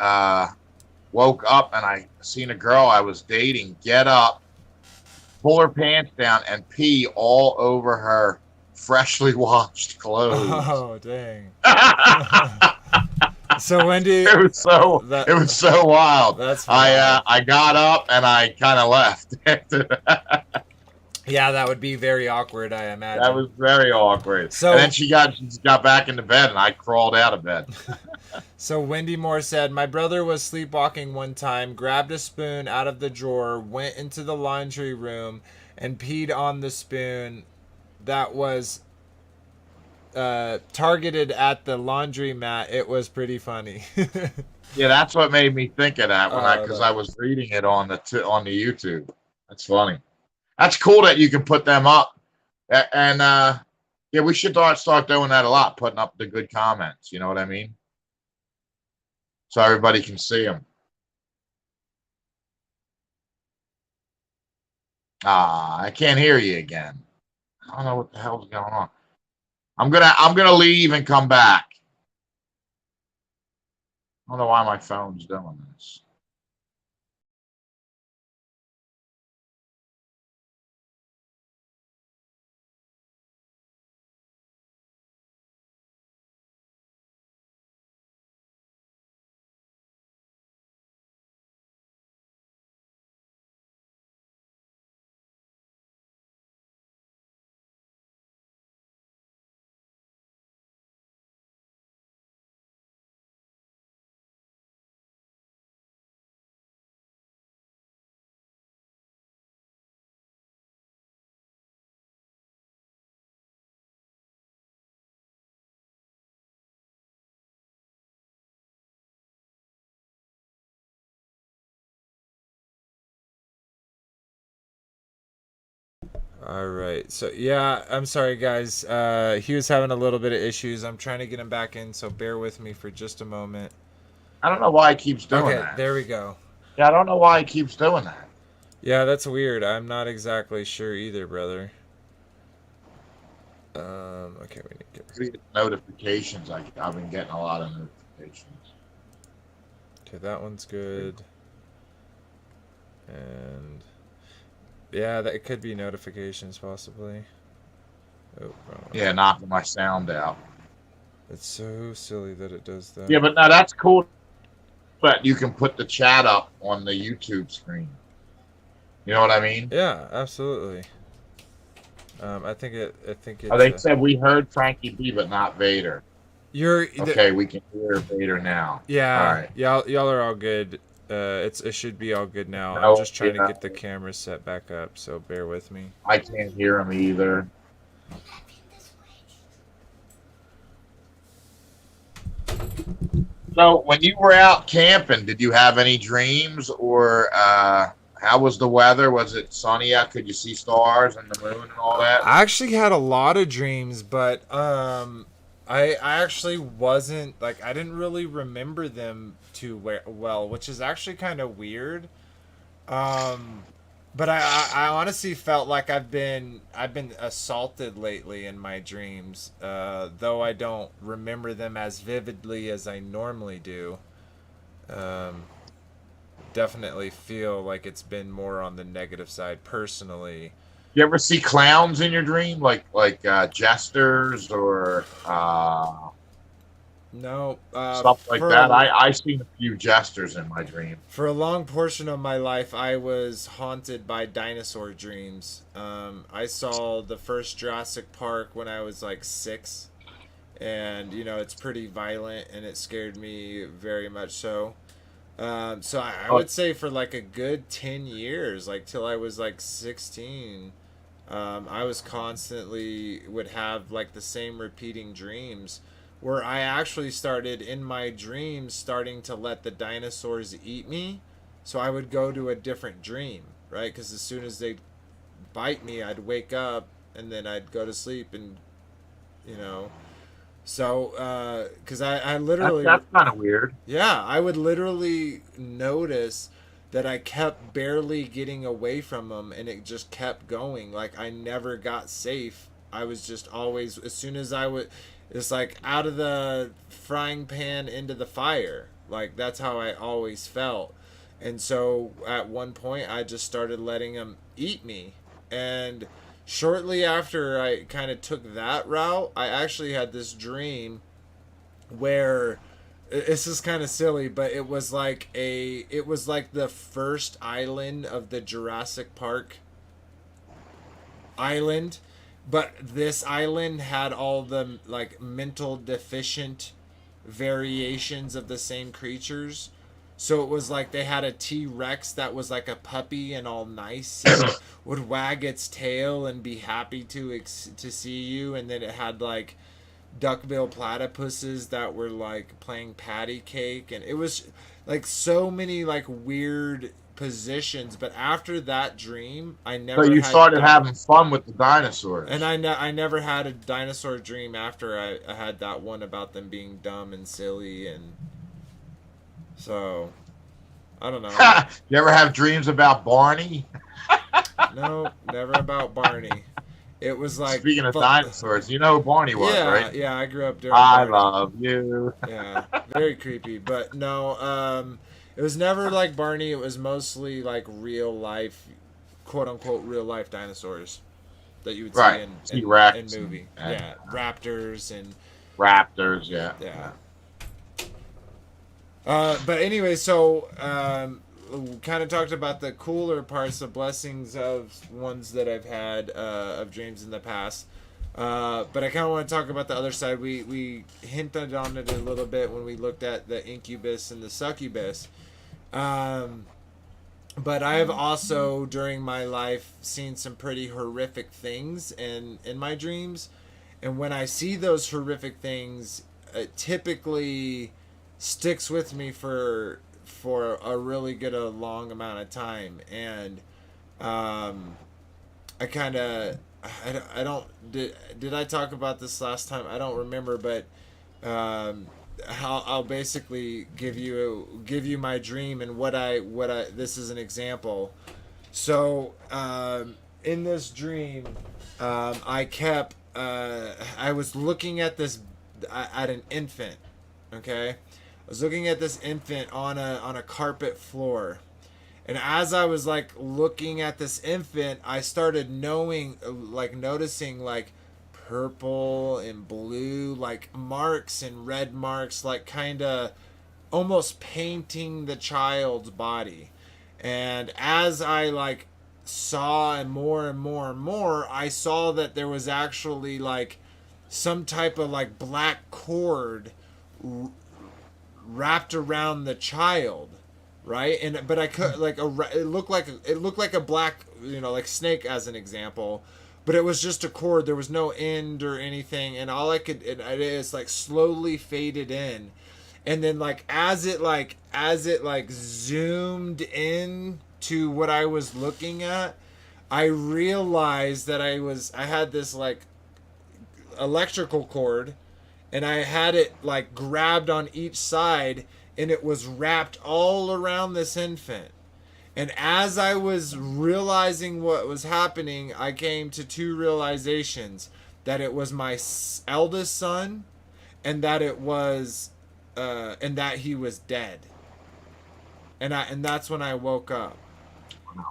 woke up and I seen a girl I was dating get up, pull her pants down, and pee all over her freshly washed clothes. oh dang. it So Wendy, was so that it was so wild. that's wild. I got up and I kind of left. Yeah, that would be very awkward, I imagine. That was very awkward. So- and then she got back into bed and I crawled out of bed. So Wendy Moore said, my brother was sleepwalking one time, grabbed a spoon out of the drawer, went into the laundry room, and peed on the spoon that was targeted at the laundromat. It was pretty funny. Yeah, that's what made me think of that Oh, because that- I was reading it on the YouTube. That's funny. That's cool that you can put them up, and yeah, we should start doing that a lot, putting up the good comments. You know what I mean? So everybody can see them. I can't hear you again. I don't know what the hell's going on. I'm gonna leave and come back. I don't know why my phone's doing this. All right. So yeah, I'm sorry guys. He was having a little bit of issues. I'm trying to get him back in, so bear with me for just a moment. I don't know why he keeps doing Okay, that. there we go. Yeah, I don't know why he keeps doing that. Yeah, that's weird. I'm not exactly sure either, brother. Okay, we need to get. Notifications. I've been getting a lot of notifications. Okay, that one's good. And yeah, that could be notifications possibly. Oh, wrong one. Yeah, knocking my sound out. It's so silly that it does that. Yeah, but now that's cool. But you can put the chat up on the YouTube screen. You know what I mean? Yeah, absolutely. I think it's. Oh, they said we heard Frankie B, but not Vader. You're Okay, we can hear Vader now. Yeah, All right. y'all are all good. It should be all good now. No, I'm just trying to yeah. get the camera set back up, so bear with me. I can't hear him either. So, when you were out camping, did you have any dreams, or how was the weather? Was it sunny out? Could you see stars and the moon and all that? I actually had a lot of dreams, but I actually wasn't like I didn't really remember them too well, which is actually kind of weird. But I honestly felt like I've been assaulted lately in my dreams, though I don't remember them as vividly as I normally do. Definitely feel like it's been more on the negative side personally. You ever see clowns in your dream, like jesters or No, stuff like that? I seen a few jesters in my dream. For a long portion of my life, I was haunted by dinosaur dreams. I saw the first Jurassic Park when I was like 6, and it's pretty violent, and it scared me very much so. So I would say for like a good 10 years, like till I was like 16, I was constantly would have like the same repeating dreams where I actually started in my dreams starting to let the dinosaurs eat me. So I would go to a different dream, right? Because as soon as they bite me, I'd wake up and then I'd go to sleep, and you know. So, because I literally, That's kind of weird. yeah, I would literally notice that I kept barely getting away from them, and it just kept going. Like I never got safe. I was just always, as soon as I would, it's like out of the frying pan into the fire. Like that's how I always felt. And so at one point, I just started letting them eat me. And shortly after I kind of took that route, I actually had this dream where this is kind of silly, but it was like the first island of the Jurassic Park island, but this island had all the like mental deficient variations of the same creatures. So it was like they had a T-Rex that was like a puppy and all nice and would wag its tail and be happy to see you, and then it had like duckbill platypuses that were like playing patty cake, and it was like so many like weird positions. But after that dream, I So never you had started having fun with the dinosaurs. and I never had a dinosaur dream after I had that one about them being dumb and silly, and so I don't know. You ever have dreams about Barney? No, never about Barney. It was like Speaking of dinosaurs, you know who Barney was, yeah, right? yeah. I grew up during I Barney. love you. Yeah, very creepy. But no, it was never like Barney. It was mostly like real life, quote unquote, real life dinosaurs that you would Right. see T-Rex in movie. and Yeah, raptors and raptors, yeah. yeah. But anyway, so we kind of talked about the cooler parts, the blessings of ones that I've had of dreams in the past. But I kind of want to talk about the other side. We hinted on it a little bit when we looked at the incubus and the succubus. But I have also, during my life, seen some pretty horrific things in my dreams. And when I see those horrific things, it typically sticks with me for a really good a long amount of time. And I kind of I don't did I talk about this last time? I don't remember, but I'll basically give you my dream and what I this is an example. So in this dream, I kept I was looking at an infant. Okay, I was looking at this infant on a carpet floor. And as I was like looking at this infant, I started noticing like purple and blue like marks and red marks, like kind of almost painting the child's body. And as I like saw and more and more and more, I saw that there was actually like some type of like black cord wrapped around the child, right? And but I could like it looked like a black, like snake as an example, but it was just a cord. There was no end or anything, and all I could it is like slowly faded in, and then like as it zoomed in to what I was looking at, I realized that I had this like electrical cord, and I had it like grabbed on each side, and it was wrapped all around this infant. And as I was realizing what was happening, I came to two realizations: that it was my eldest son, and that it was and that he was dead. And that's when I woke up.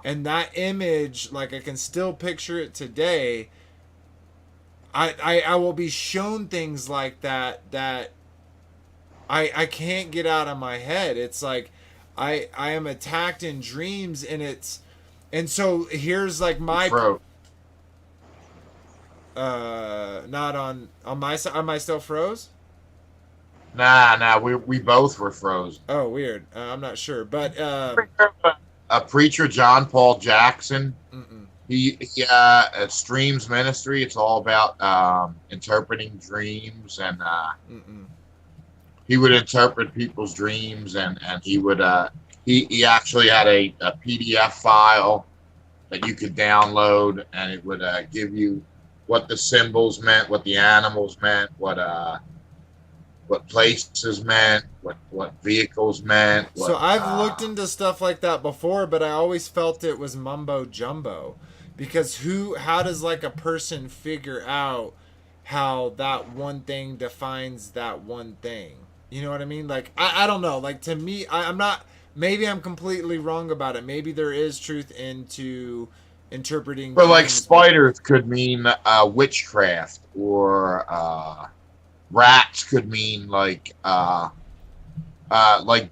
And that image, like I can still picture it today. I will be shown things like that I can't get out of my head. It's like I am attacked in dreams, and so here's like my Throat. not on my side. Am I still froze? Nah, we both were frozen. Oh, weird. I'm not sure, but A preacher, John Paul Jackson. mm-mm. He at Streams Ministry. It's all about interpreting dreams, and Mm-mm. he would interpret people's dreams, and he would he actually had a PDF file that you could download, and it would give you what the symbols meant, what the animals meant, what places meant, what vehicles meant, So what I've looked into stuff like that before, but I always felt it was mumbo jumbo, because how does like a person figure out how that one thing defines that one thing? You know what I mean? Like I don't know. Like to me, I'm not. Maybe I'm completely wrong about it. Maybe there is truth into interpreting but like dreams, but spiders could mean witchcraft, or rats could mean like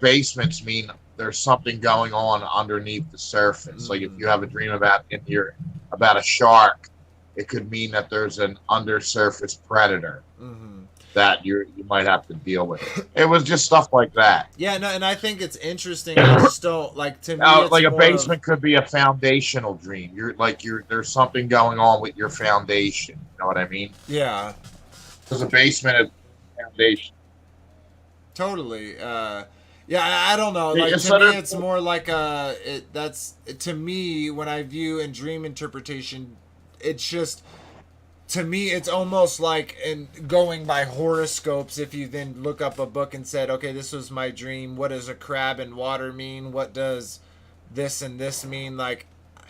basements mean there's something going on underneath the surface. Like if mm, you have a dream about a shark, it could mean that there's an undersurface predator mm-hmm. that you might have to deal with. It was just stuff like that. Yeah, no, and I think it's interesting. I just don't like. To me, it's Like a more of basement could be a foundational dream. You're there's something going on with your foundation. You know what I mean? yeah. Because a basement is a foundation. Totally. Yeah, I don't know. Like Yeah, to so me, there- it's more like that's to me when I view in dream interpretation, it's just to me it's almost like in going by horoscopes. If you then look up a book and said, okay, this was my dream. What does a crab in water mean? What does this and this mean? Like,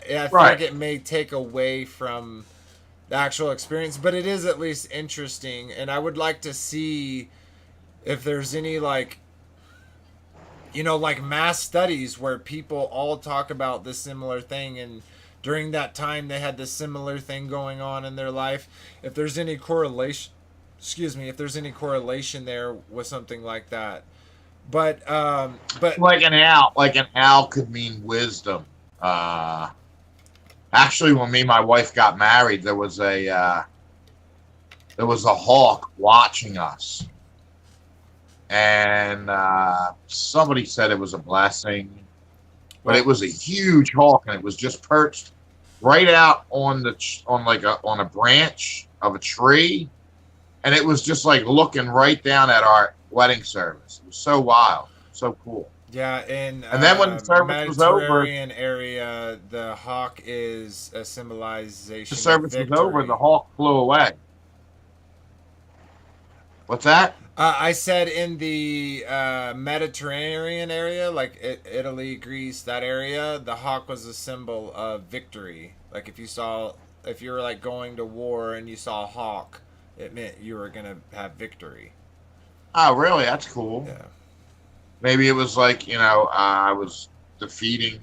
I feel like right. it may take away from the actual experience, but it is at least interesting, and I would like to see if there's any like like mass studies where people all talk about this similar thing, and during that time they had this similar thing going on in their life. If there's any correlation, excuse me, if there's any correlation there with something like that. But Like an owl could mean wisdom. Uh, Actually, when me and my wife got married, there was a hawk watching us, and somebody said it was a blessing, but it was a huge hawk, and it was just perched right out on on a branch of a tree, and it was just like looking right down at our wedding service. It was so wild, so cool. yeah, in And then when the service was over, Mediterranean area, the hawk is a the symbolization of service was over, the victory. hawk flew away. What's that? I said in the Mediterranean area, like Italy, Greece, that area, the hawk was a symbol of victory. Like if you were like going to war and you saw a hawk, it meant you were gonna have victory. Oh, really? That's cool. Yeah. Maybe it was like, I was defeating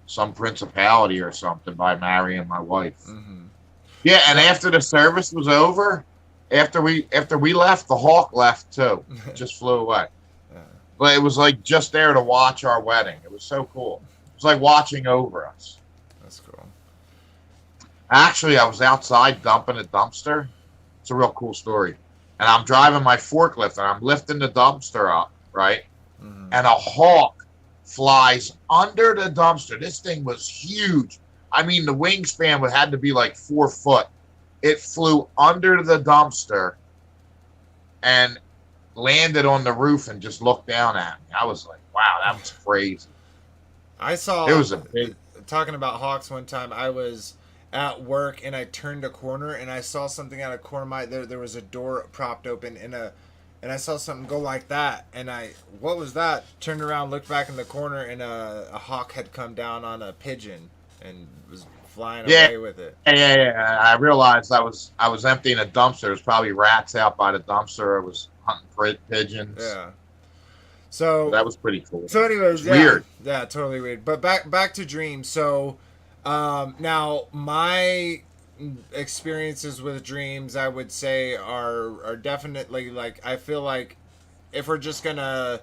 some principality or something by marrying my wife. Mm-hmm. Yeah, and So, after the service was over, after we left, the hawk left too. It just flew away. yeah, But it was like just there to watch our wedding. It was so cool. It was like watching over us. that's cool. Actually, I was outside dumping a dumpster. It's a real cool story. And I'm driving my forklift and I'm lifting the dumpster up, right? Mm-hmm. And a hawk flies under the dumpster. This thing was huge. I mean, the wingspan would had to be like 4 foot. It flew under the dumpster and landed on the roof and just looked down at me. I was like, wow, that was crazy. I saw It was a big. talking about hawks one time. I was at work and I turned a corner and I saw something out of corner of my there was a door propped open and I saw something go like that, and what was that? Turned around, looked back in the corner, and a hawk had come down on a pigeon and was flying Yeah, away with it. yeah. I realized I was emptying a dumpster. There's probably rats out by the dumpster. I was hunting for pigeons. Yeah. So That was pretty cool. So, anyways, It's yeah, weird. yeah, totally weird. But back to dreams. So, now my experiences with dreams, I would say, are definitely like I feel like if we're just gonna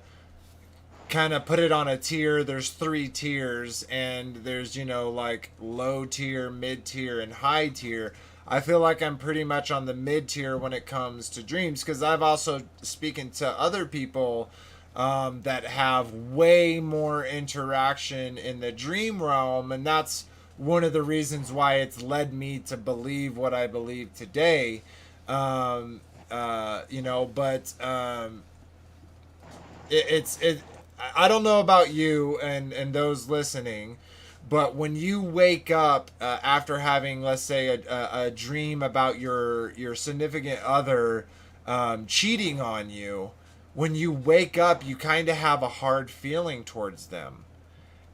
kind of put it on a tier, there's three tiers, and there's like low tier, mid tier, and high tier. I feel like I'm pretty much on the mid tier when it comes to dreams, because I've also speaking to other people that have way more interaction in the dream realm, and that's one of the reasons why it's led me to believe what I believe today. But it, it's it I don't know about you and those listening, but when you wake up after having, let's say, a dream about your significant other cheating on you, when you wake up, you kind of have a hard feeling towards them.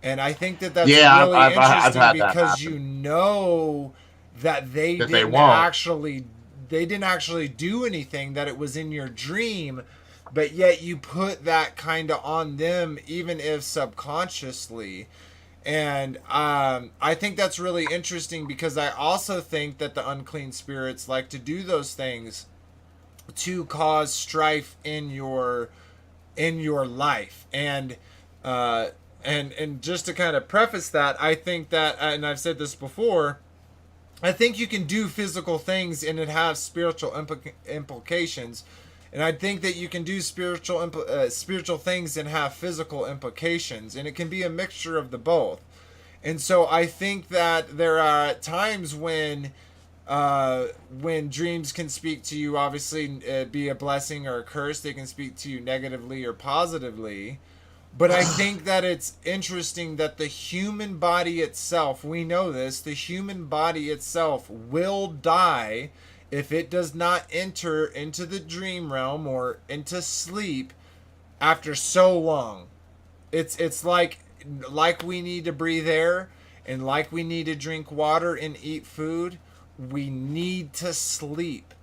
And I think that that's Yeah, really I've interesting had that because happen. you know that That they won't. they didn't actually do anything, that it was in your dream, but yet you put that kind of on them, even if subconsciously. And I think that's really interesting because I also think that the unclean spirits like to do those things to cause strife in your life. Uh, and just to kind of preface that, I think that, and I've said this before, I think you can do physical things and it has spiritual implications. And I think that you can do spiritual things and have physical implications, and it can be a mixture of the both. And so I think that there are times when dreams can speak to you, obviously, be a blessing or a curse. They can speak to you negatively or positively. But I think that it's interesting that the human body itself, we know this, the human body itself will die if it does not enter into the dream realm or into sleep after so long. It's like we need to breathe air, and like we need to drink water and eat food, we need to sleep.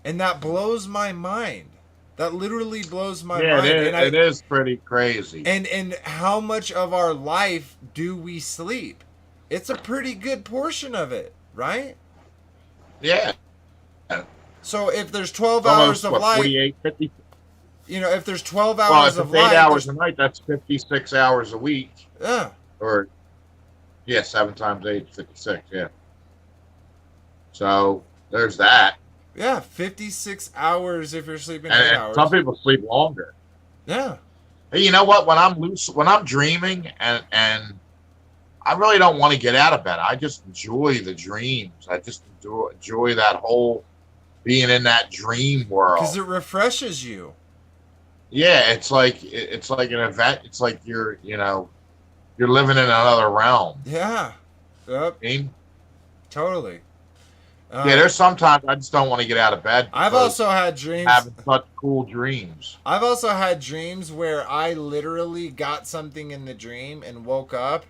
And that blows my mind. That literally blows my Yeah, mind. And it is pretty crazy. and how much of our life do we sleep? It's a pretty good portion of it, right? Yeah, So if there's it's 12 hours almost of what light, 48, 50. if there's 12 Well, hours if of it's 8 light, hours there's a night, that's 56 hours a week. yeah, Or yeah, 7 times 8, 56. Yeah. So there's that. yeah, 56 hours if you're sleeping 8 And some hours. people sleep longer. Yeah. Hey, you know what? When I'm loose, when I'm dreaming, and I really don't want to get out of bed. I just enjoy the dreams. I just enjoy that whole being in that dream Cuz world. it refreshes you. Yeah, it's like an event. It's like you're living in another realm. Yeah. Yep, I mean, totally. yeah, Um there's sometimes I just don't want to get out of bed I've because also had dreams having such cool dreams. I've also had dreams where I literally got something in the dream and woke up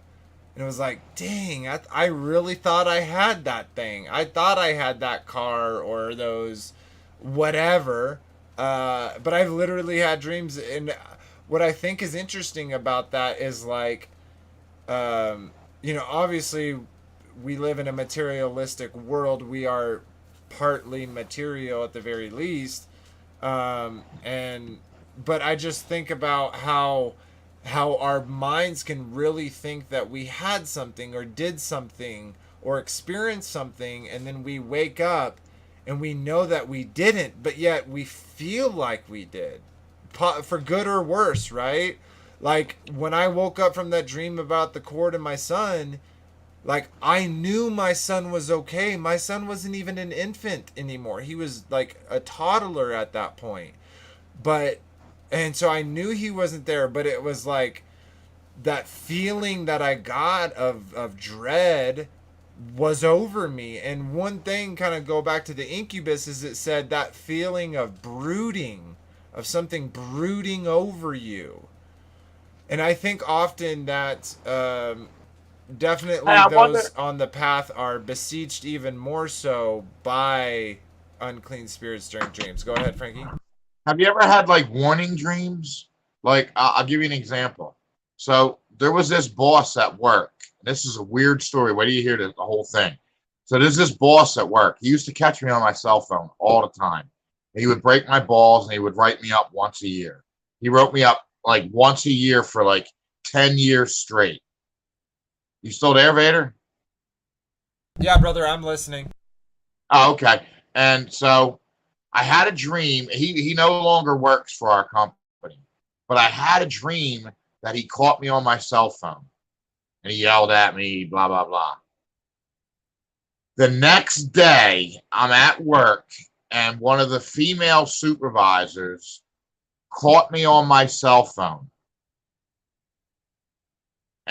and it was like, dang, I really thought I had that thing. I thought I had that car or those whatever. But I've literally had dreams. And what I think is interesting about that is like, um, obviously we live in a materialistic world. We are partly material at the very least. And but I just think about how our minds can really think that we had something or did something or experienced something, and then we wake up and we know that we didn't, but yet we feel like we did, for good or worse, right? Like when I woke up from that dream about the cord and my son, like I knew my son was okay. My son wasn't even an infant anymore. He was like a toddler at that point. But and so I knew he wasn't there, but it was like that feeling that I got of dread was over me. And one thing, kind of go back to the incubus, is it said that feeling of brooding, of something brooding over you. And I think often that Hey, definitely I wonder, those on the path are besieged even more so by unclean spirits during dreams. Go ahead, Frankie. have you ever had like warning dreams? Like, I'll give you an example. So there was this boss at work. This is a weird story. Wait till you hear the whole thing. So there's this boss at work. He used to catch me on my cell phone all the time. He would break my balls and he would write me up once a year. He wrote me up like once a year for like 10 years straight. You still there, Vader? Yeah, brother, I'm listening. Oh, okay. And so I had a dream. He no longer works for our company, but I had a dream that he caught me on my cell phone and he yelled at me, blah, blah, blah. The next day, I'm at work and one of the female supervisors caught me on my cell phone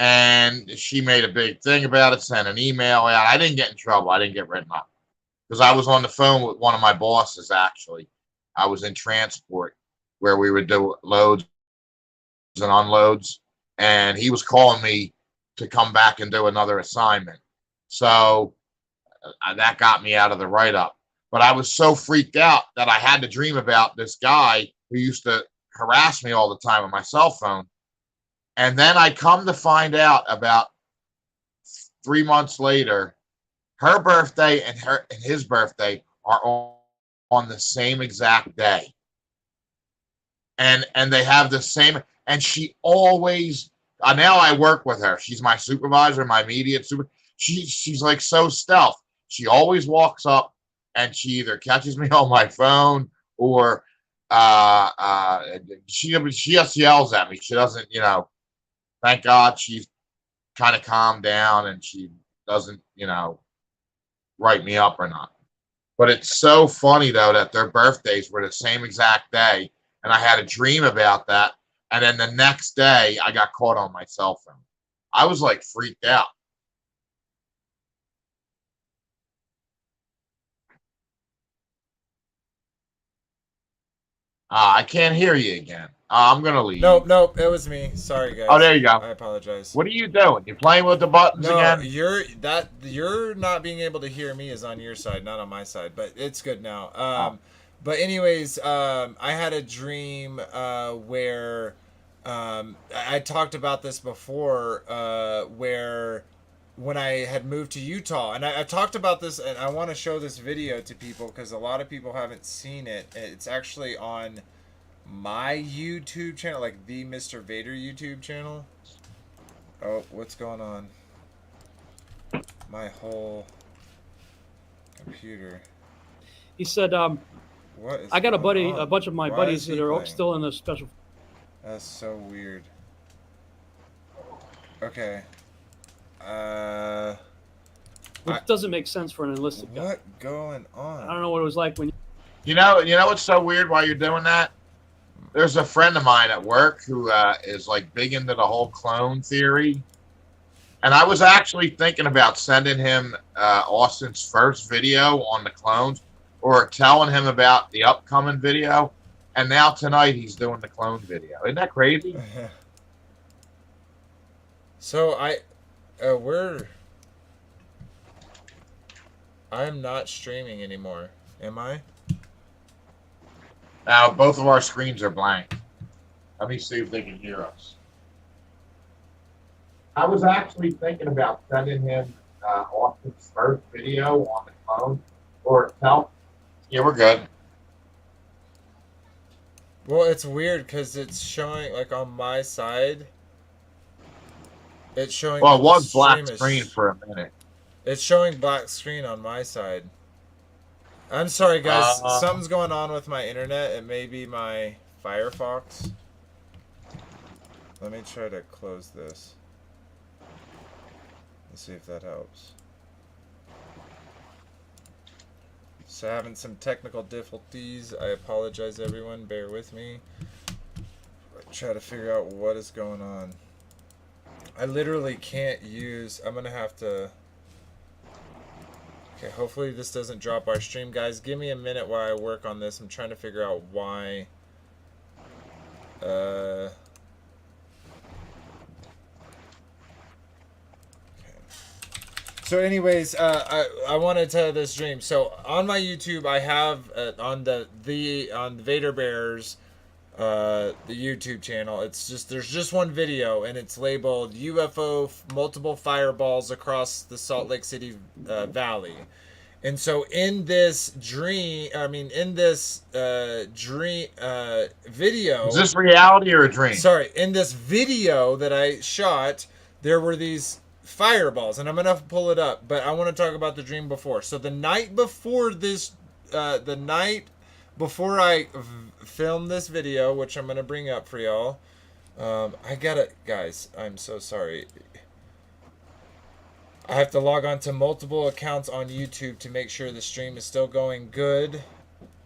And she made a big thing about it, sent an email out. I didn't get in trouble. I didn't get written up because I was on the phone with one of my bosses, actually. I was in transport where we would do loads and unloads, and he was calling me to come back and do another assignment. So that got me out of the write up. But I was so freaked out that I had to dream about this guy who used to harass me all the time on my cell phone. And then I come to find out about 3 months later, her birthday and his birthday are on the same exact day. And they have the same, and she always, now I work with her. She's my supervisor, my immediate super. She's like so stealth. She always walks up and she either catches me on my phone or she just yells at me. She doesn't, thank God she's kind of calmed down and she doesn't, write me up or not. But it's so funny though that their birthdays were the same exact day, and I had a dream about that. And then the next day, I got caught on my cell phone. I was like freaked out. I can't hear you again. I'm gonna leave. Nope, it was me. Sorry, guys. Oh, there you go. I apologize. What are you doing? You playing with the buttons No, again? you're not being able to hear me is on your side, not on my side. But it's good now. But anyways, I had a dream where I talked about this before, where when I had moved to Utah, and I talked about this, and I want to show this video to people because a lot of people haven't seen it. It's actually on my YouTube channel, like the Mr. Vader YouTube channel. Oh, what's going on? My whole computer. He said, What is I got a going on? bunch of my Why buddies is he that are playing? still in the special. That's so weird. Okay. Which doesn't make sense for an enlisted guy. What going on? I don't know what it was like when You know what's so weird while you're doing that? There's a friend of mine at work who is like big into the whole clone theory. And I was actually thinking about sending him Austin's first video on the clones or telling him about the upcoming video. And now tonight he's doing the clone video. Isn't that crazy? So I'm not streaming anymore, am I? Now both of our screens are blank. Let me see if they can hear us. I was actually thinking about sending him Austin's first video on the clone or tell. Yeah, we're good. Well, it's weird because it's showing like on my side. It's showing. Well, that it was the black stream screen is, for a minute. It's showing black screen on my side. I'm sorry, guys. Something's going on with my internet. It may be my Firefox. Let me try to close this. Let's see if that helps. So having some technical difficulties. I apologize, everyone. Bear with me. Try to figure out what is going on. I literally can't use. I'm gonna have to. Okay, hopefully this doesn't drop our stream, guys. Give me a minute while I work on this. I'm trying to figure out why. Okay. So anyways, I want to tell this dream. So on my YouTube, I have on the Vader Bears, the YouTube channel. There's just one video, and it's labeled UFO multiple fireballs across the Salt Lake City Valley. And so in this dream, video. Is this reality or a dream? Sorry, in this video that I shot, there were these fireballs, and I'm gonna pull it up, but I want to talk about the dream before. So the night before this, the night before I filmed this video, which I'm gonna bring up for y'all, I gotta, guys, I'm so sorry. I have to log on to multiple accounts on YouTube to make sure the stream is still going good.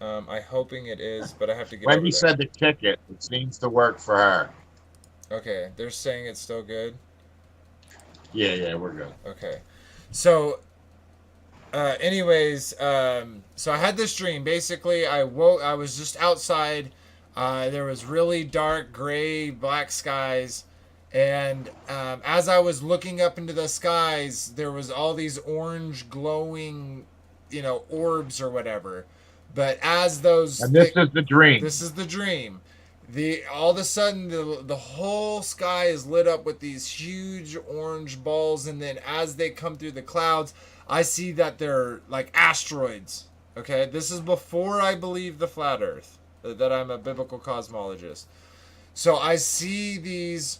I'm hoping it is, but I have to get. Wendy said to kick it. It seems to work for her. Okay, they're saying it's still good. Yeah, we're good. Okay. So, anyways, so I had this dream. Basically, I was just outside. There was really dark, gray, black skies. And as I was looking up into the skies, there was all these orange glowing, orbs or whatever. But as those And this is the dream. this is the dream. The all of a sudden the whole sky is lit up with these huge orange balls, and then as they come through the clouds, I see that they're like asteroids. Okay, this is before I believe the flat Earth, that I'm a biblical cosmologist. So I see these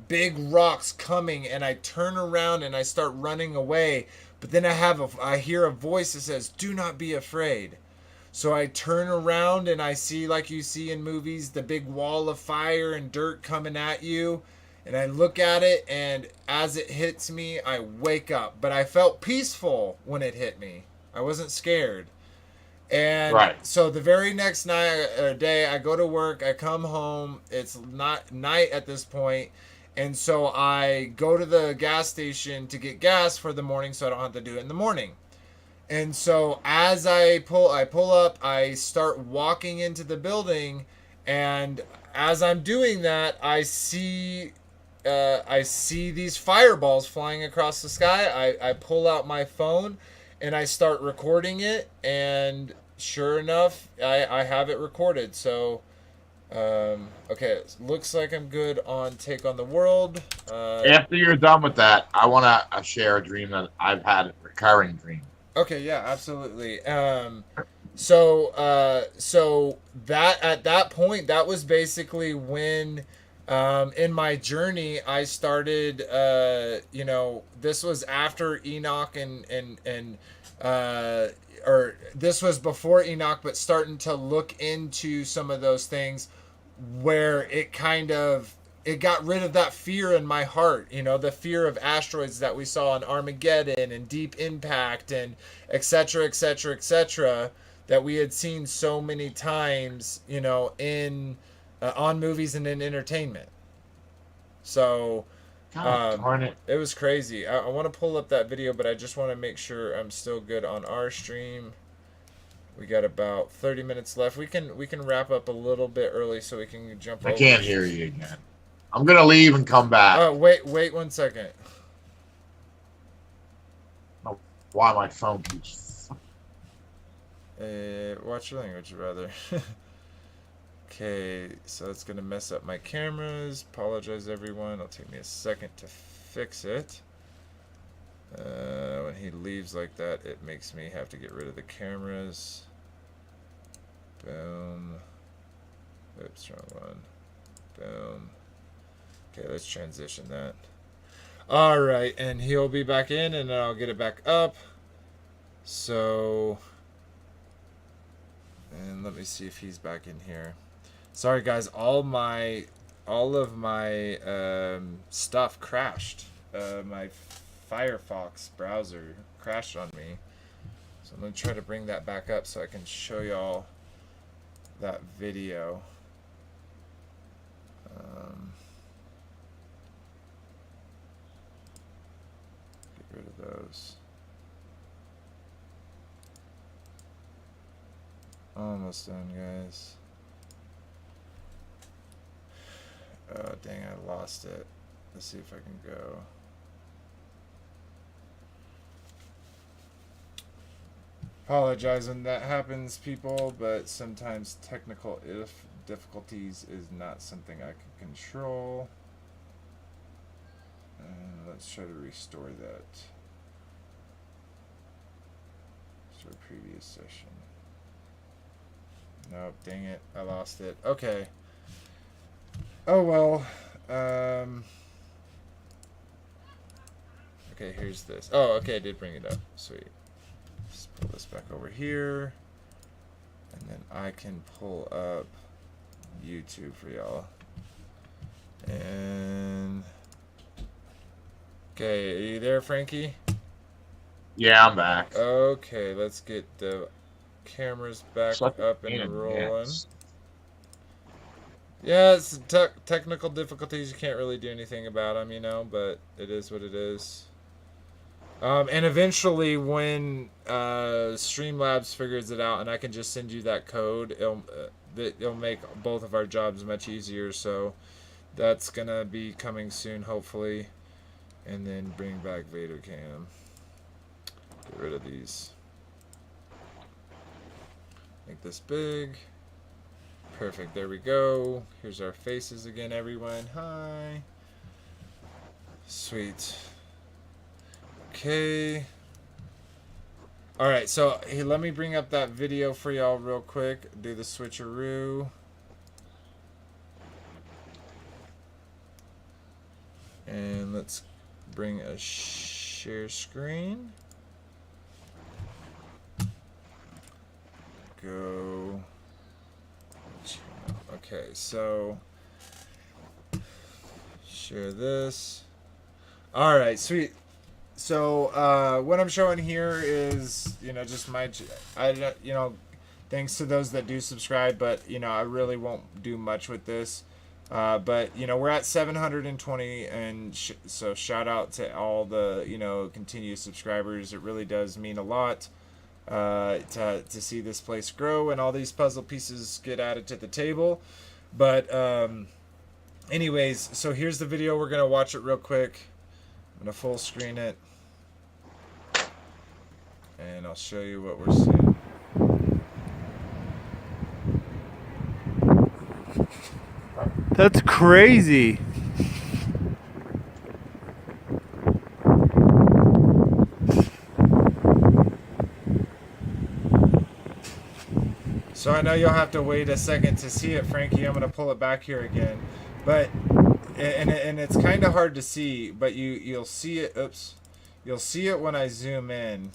big rocks coming, and I turn around and I start running away. But then I hear a voice that says, "Do not be afraid." So I turn around and I see, like you see in movies, the big wall of fire and dirt coming at you. And I look at it, and as it hits me, I wake up. But I felt peaceful when it hit me. I wasn't scared. And Right. so the very next day, I go to work, I come home. It's not night at this point, and so I go to the gas station to get gas for the morning, so I don't have to do it in the morning. And so as I pull up, I start walking into the building, and as I'm doing that, I see these fireballs flying across the sky. I pull out my phone and I start recording it, and sure enough, I have it recorded. So, okay, it looks like I'm good on Take on the World. After you're done with that, I want to share a dream that I've had, a recurring dream. Okay, yeah, absolutely. So that at that point, that was basically when, in my journey, I started. This was after Enoch or this was before Enoch, but starting to look into some of those things where it got rid of that fear in my heart, the fear of asteroids that we saw in Armageddon and Deep Impact and et cetera, et cetera, et cetera, that we had seen so many times, in on movies and in entertainment. So God darn it. it was crazy. I want to pull up that video, but I just want to make sure I'm still good on our stream. We got about 30 minutes left. We can wrap up a little bit early so we can jump over. I can't hear you again. I'm going to leave and come back. Oh, wait 1 second. Why my phone keeps... Watch your language, rather. Okay, so it's going to mess up my cameras. Apologize, everyone. It'll take me a second to fix it. When he leaves like that, it makes me have to get rid of the cameras. Boom. Oops, wrong one. Boom. Okay, let's transition that. Alright, and he'll be back in, and then I'll get it back up. So, and let me see if he's back in here. Sorry guys, all of my stuff crashed. My Firefox browser crashed on me. So I'm going to try to bring that back up so I can show y'all that video. Get rid of those. Almost done, guys. Oh, dang, I lost it. Let's see if I can go. Apologize when that happens, people, but sometimes technical difficulties is not something I can control. And let's try to restore that. Restore previous session. Nope, dang it, I lost it. Okay. Oh well. Okay, here's this. Oh, okay, I did bring it up. Sweet. Just pull this back over here. And then I can pull up YouTube for y'all. And okay, are you there, Frankie? Yeah, I'm back. Okay, let's get the cameras back up and rolling. Yeah, it's technical difficulties. You can't really do anything about them, you know, but it is what it is. And eventually, when Streamlabs figures it out, and I can just send you that code, it'll make both of our jobs much easier. So that's gonna be coming soon, hopefully. And then bring back Vader Cam. Get rid of these. Make this big. Perfect. There we go. Here's our faces again, everyone. Hi. Sweet. Okay. Alright, so hey, let me bring up that video for y'all real quick. Do the switcheroo. And let's bring a share screen. Go. Okay, so share this. Alright, sweet. So what I'm showing here is, you know, just thanks to those that do subscribe, but, you know, I really won't do much with this. But, you know, we're at 720, and so shout out to all the, you know, continued subscribers. It really does mean a lot to see this place grow and all these puzzle pieces get added to the table. But anyways, so here's the video. We're going to watch it real quick. I'm going to full screen it. And I'll show you what we're seeing. That's crazy. So I know you'll have to wait a second to see it, Frankie. I'm going to pull it back here again. But and it's kind of hard to see, but you'll see it. Oops. You'll see it when I zoom in.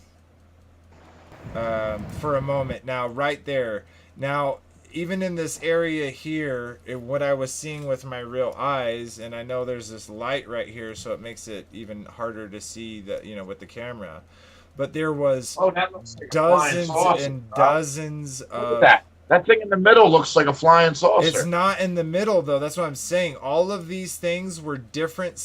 For a moment. Now, right there. Now, even in this area here, what I was seeing with my real eyes, and I know there's this light right here, so it makes it even harder to see that, you know, with the camera. But there was that looks like dozens a flying saucer, and dozens Look of... at that. That thing in the middle looks like a flying saucer. It's not in the middle, though. That's what I'm saying. All of these things were different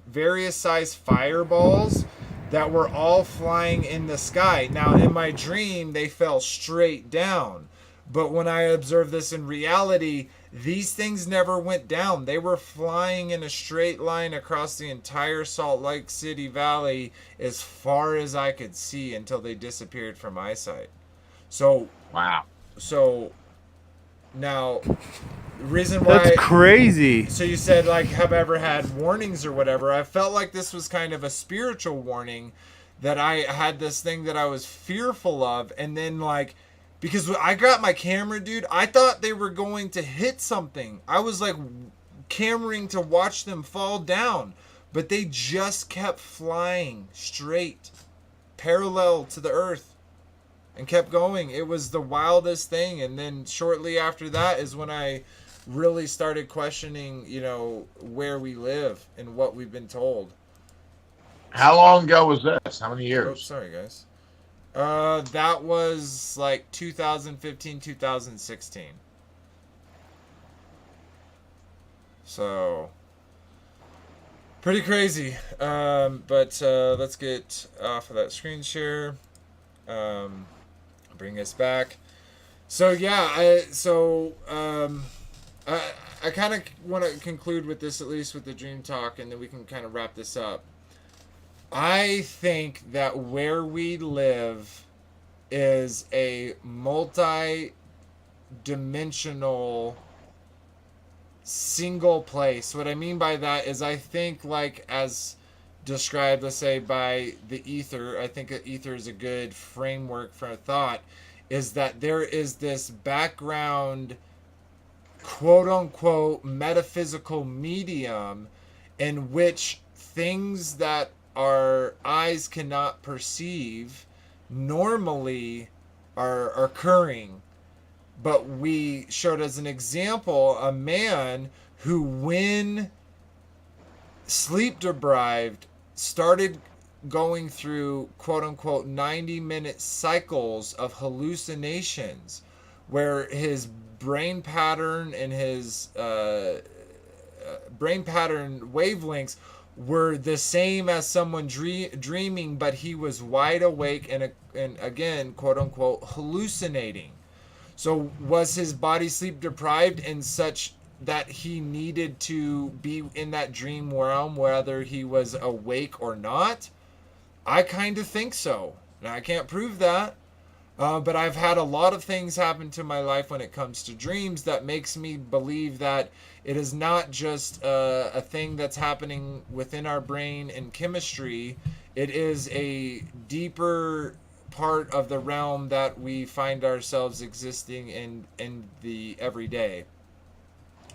various size fireballs that were all flying in the sky. Now, in my dream, they fell straight down. But when I observed this in reality, these things never went down. They were flying in a straight line across the entire Salt Lake City Valley as far as I could see until they disappeared from eyesight. So, wow. So, now, the reason why... That's crazy. So you said, like, have I ever had warnings or whatever? I felt like this was kind of a spiritual warning, that I had this thing that I was fearful of, and then, like, because I got my camera, dude, I thought they were going to hit something. I was, like, cameraing to watch them fall down, but they just kept flying straight, parallel to the earth, and kept going. It was the wildest thing. And then shortly after that is when I really started questioning, you know, where we live and what we've been told. How long ago was this? How many years? Oh, sorry, guys. That was like 2015, 2016. So, pretty crazy. But let's get off of that screen share. Bring us back. So yeah, I kind of want to conclude with this, at least with the dream talk, and then we can kind of wrap this up. I think that where we live is a multi-dimensional single place. What I mean by that is I think, like, as described, let's say, by the ether, I think ether is a good framework for a thought, is that there is this background, quote-unquote, metaphysical medium in which things that our eyes cannot perceive normally are occurring. But we showed as an example a man who, when sleep deprived, started going through quote unquote 90-minute cycles of hallucinations where his brain pattern and his brain pattern wavelengths were the same as someone dreaming, but he was wide awake and again, quote unquote, hallucinating. So was his body sleep deprived in such that he needed to be in that dream realm whether he was awake or not? I kind of think so. Now, I can't prove that, but I've had a lot of things happen to my life when it comes to dreams that makes me believe that it is not just a thing that's happening within our brain and chemistry. It is a deeper part of the realm that we find ourselves existing in the everyday.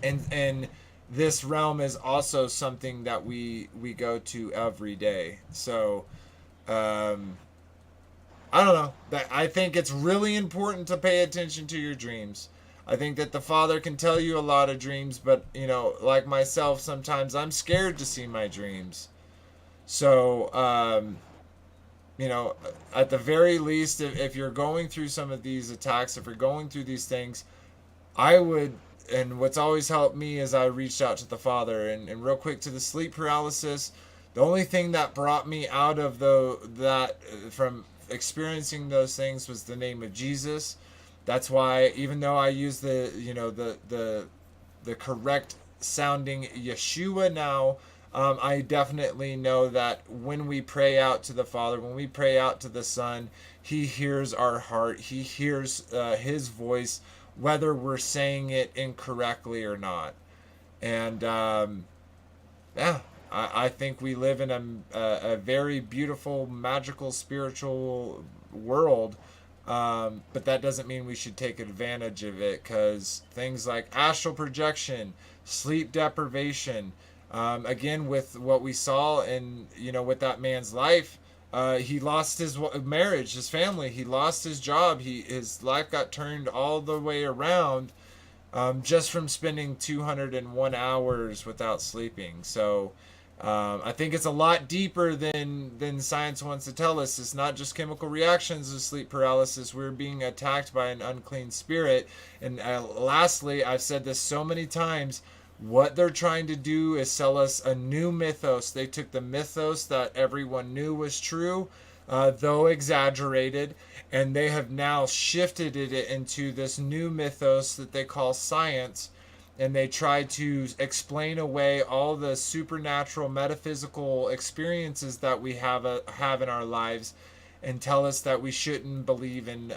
And this realm is also something that we go to every day. So um, I don't know. I think it's really important to pay attention to your dreams. I think that the Father can tell you a lot of dreams, but like myself, sometimes I'm scared to see my dreams. So, you know, at the very least, if you're going through some of these attacks, if you're going through these things, I would, and what's always helped me is I reached out to the Father. And real quick to the sleep paralysis, the only thing that brought me out of that from experiencing those things was the name of Jesus. That's why even though I use the correct sounding Yeshua now, I definitely know that when we pray out to the Father, when we pray out to the Son, He hears our heart. He hears His voice, whether we're saying it incorrectly or not. And yeah, I think we live in a very beautiful, magical, spiritual world. But that doesn't mean we should take advantage of it, because things like astral projection, sleep deprivation, again, with what we saw in, with that man's life, he lost his marriage, his family, he lost his job, his life got turned all the way around, just from spending 201 hours without sleeping. So I think it's a lot deeper than science wants to tell us. It's not just chemical reactions of sleep paralysis. We're being attacked by an unclean spirit. And lastly, I've said this so many times, what they're trying to do is sell us a new mythos. They took the mythos that everyone knew was true, though exaggerated, and they have now shifted it into this new mythos that they call science. And they try to explain away all the supernatural, metaphysical experiences that we have in our lives, and tell us that we shouldn't believe in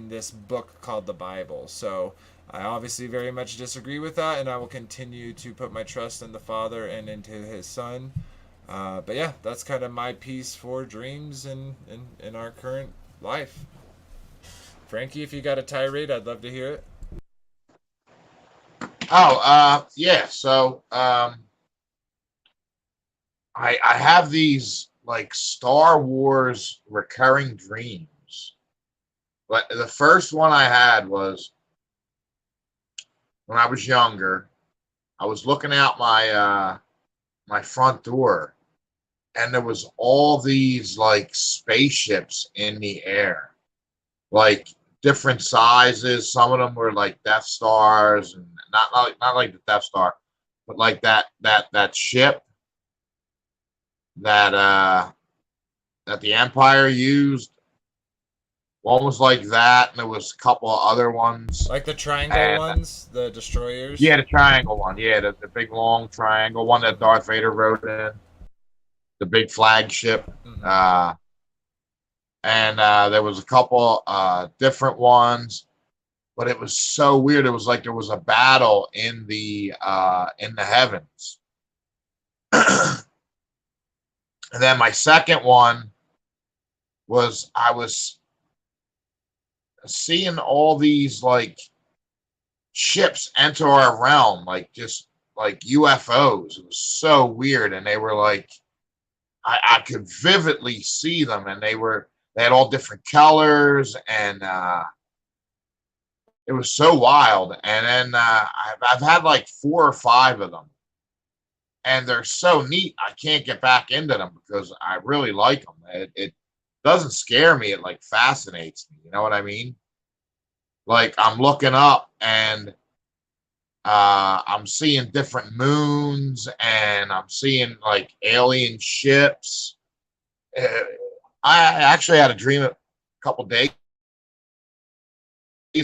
this book called the Bible. So I obviously very much disagree with that, and I will continue to put my trust in the Father and into His Son. But yeah, that's kind of my piece for dreams in our current life. Frankie, if you got a tirade, I'd love to hear it. Oh, yeah. So, I have these like Star Wars recurring dreams. But the first one I had was when I was younger. I was looking out my front door, and there was all these like spaceships in the air, like different sizes. Some of them were like Death Stars, and not like the Death Star, but like that ship that the Empire used. One was like that, and there was a couple of other ones. Like the triangle And ones, the destroyers. yeah, the triangle one. Yeah, the big long triangle one that Darth Vader rode in. The big flagship. Mm-hmm. And there was a couple different ones, but it was so weird. It was like there was a battle in the heavens. And then my second one was I was seeing all these like ships enter our realm, like just like UFOs. It was so weird, and they were like I could vividly see them, and they had all different colors, and it was so wild. And then I've had like 4 or 5 of them, and they're so neat. I can't get back into them because I really like them. It doesn't scare me. It like fascinates me. You know what I mean? Like I'm looking up and I'm seeing different moons and I'm seeing like alien ships. Uh, I actually had a dream a couple days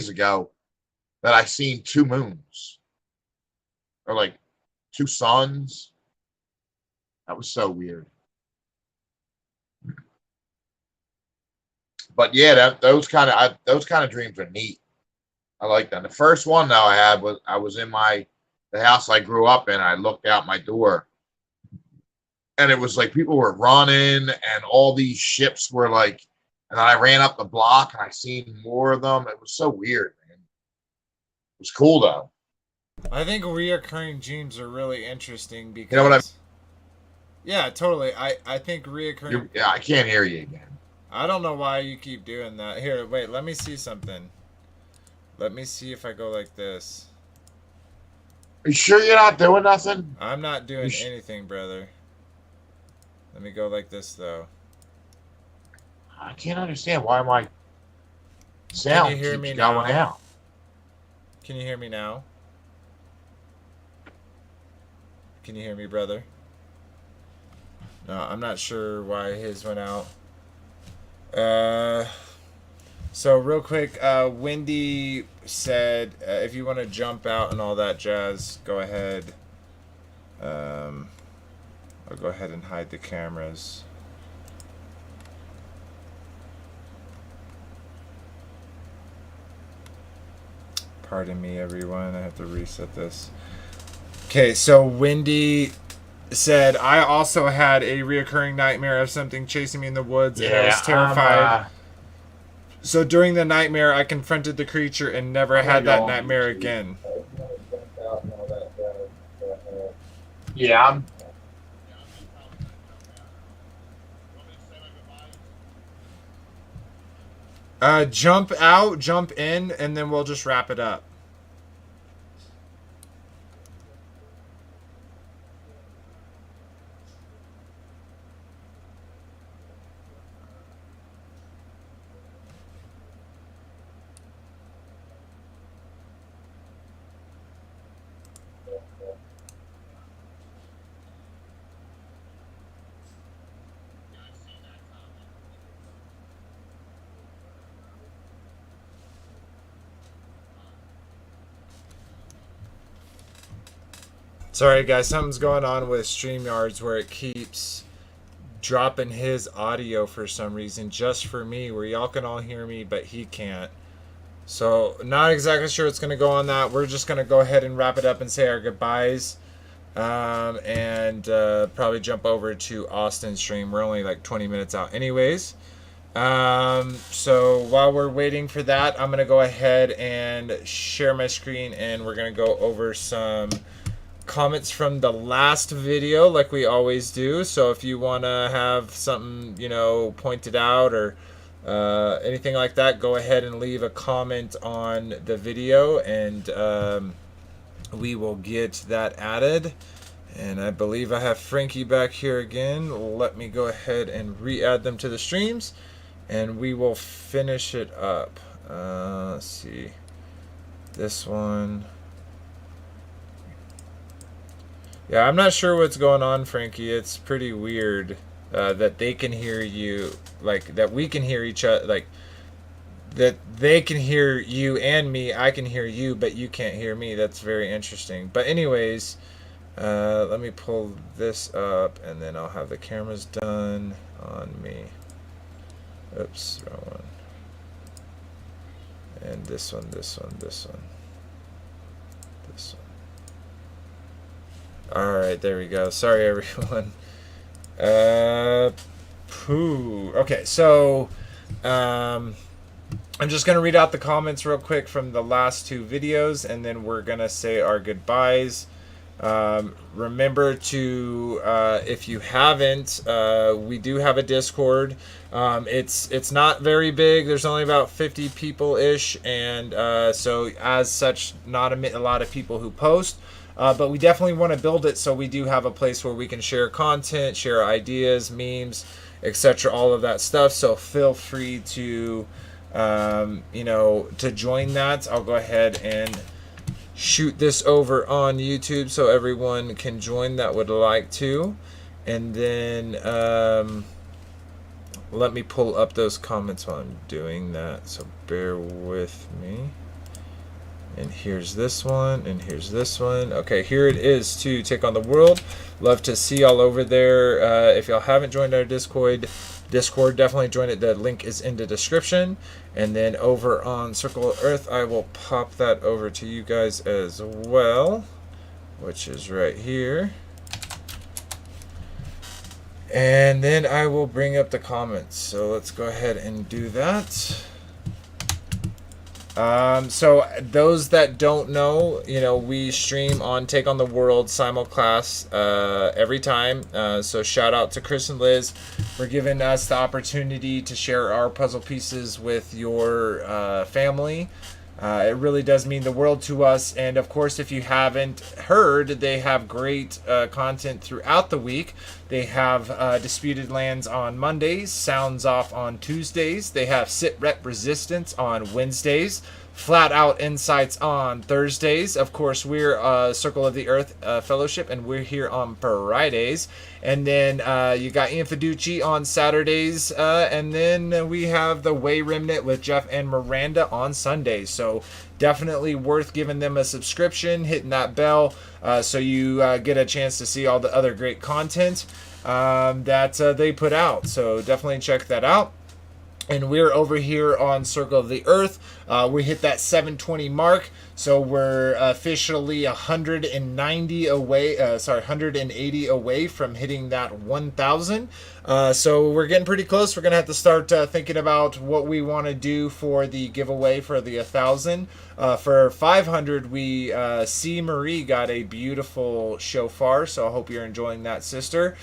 ago that I seen two moons or like two suns. That was so weird. But yeah, those kind of dreams are neat. I like that. The first one though I had was I was in the house I grew up in. I looked out my door, and it was like people were running, and all these ships were like. And then I ran up the block, and I seen more of them. It was so weird, man. It was cool though. I think reoccurring dreams are really interesting because. You know what I mean? Yeah, totally. I think reoccurring. Yeah, I can't hear you again. I don't know why you keep doing that. Here, wait. Let me see something. Let me see if I go like this. Are you sure you're not doing nothing? I'm not doing anything, brother. Let me go like this, though. I can't understand why my sound Can you hear keeps me going now? out. Can you hear me now? Can you hear me, brother? No, I'm not sure why his went out. So real quick, Wendy said if you want to jump out and all that jazz, go ahead. I'll go ahead and hide the cameras. Pardon me, everyone. I have to reset this. Okay, so Wendy said, I also had a reoccurring nightmare of something chasing me in the woods, and I was terrified. So during the nightmare, I confronted the creature and never had that nightmare again. Yeah, Jump out, jump in, and then we'll just wrap it up. Sorry guys, something's going on with StreamYards where it keeps dropping his audio for some reason, just for me, where y'all can all hear me but he can't. So not exactly sure what's going to go on that. We're just going to go ahead and wrap it up and say our goodbyes, and probably jump over to Austin's stream. We're only like 20 minutes out anyways. So while we're waiting for that, I'm going to go ahead and share my screen, and we're going to go over some comments from the last video like we always do. So if you want to have something, you know, pointed out or anything like that, go ahead and leave a comment on the video, and we will get that added. And I believe I have Frankie back here again. Let me go ahead and re-add them to the streams, and we will finish it up. Let's see, this one. Yeah, I'm not sure what's going on, Frankie. It's pretty weird that they can hear you, like, that we can hear each other, like, that they can hear you and me, I can hear you, but you can't hear me. That's very interesting. But anyways, let me pull this up, and then I'll have the cameras done on me. Oops, wrong one. And this one, this one, this one, this one. Alright, there we go. Sorry, everyone. Okay, so I'm just going to read out the comments real quick from the last two videos, and then we're going to say our goodbyes. Remember to, if you haven't, we do have a Discord. It's not very big. There's only about 50 people-ish, and so as such, not a lot of people who post. But we definitely want to build it so we do have a place where we can share content, share ideas, memes, etc., all of that stuff. So feel free to to join that, I'll go ahead and shoot this over on YouTube so everyone can join that would like to. And then let me pull up those comments while I'm doing that. So bear with me. And here's this one, and here's this one. Okay, here it is to Take on the World. Love to see y'all over there. If y'all haven't joined our Discord, definitely join it. The link is in the description. And then over on Circle of Earth, I will pop that over to you guys as well, which is right here. And then I will bring up the comments. So let's go ahead and do that. So those that don't know, we stream on Take on the World simulclass every time. So shout out to Chris and Liz for giving us the opportunity to share our puzzle pieces with your family. It really does mean the world to us. And of course, if you haven't heard, they have great content throughout the week. They have Disputed Lands on Mondays, Sounds Off on Tuesdays. They have Sit Rep Resistance on Wednesdays, Flat Out Insights on Thursdays. Of course, we're Circle of the Earth Fellowship, and we're here on Fridays. And then you got Ian Fiducci on Saturdays. And then we have the Way Remnant with Jeff and Miranda on Sundays. So definitely worth giving them a subscription, hitting that bell so you get a chance to see all the other great content that they put out. So definitely check that out. And we're over here on Circle of the Earth. We hit that 720 mark. So we're officially 180 away from hitting that 1,000. So we're getting pretty close. We're going to have to start thinking about what we want to do for the giveaway for the 1,000. For 500, we C. Marie got a beautiful shofar. So I hope you're enjoying that, sister.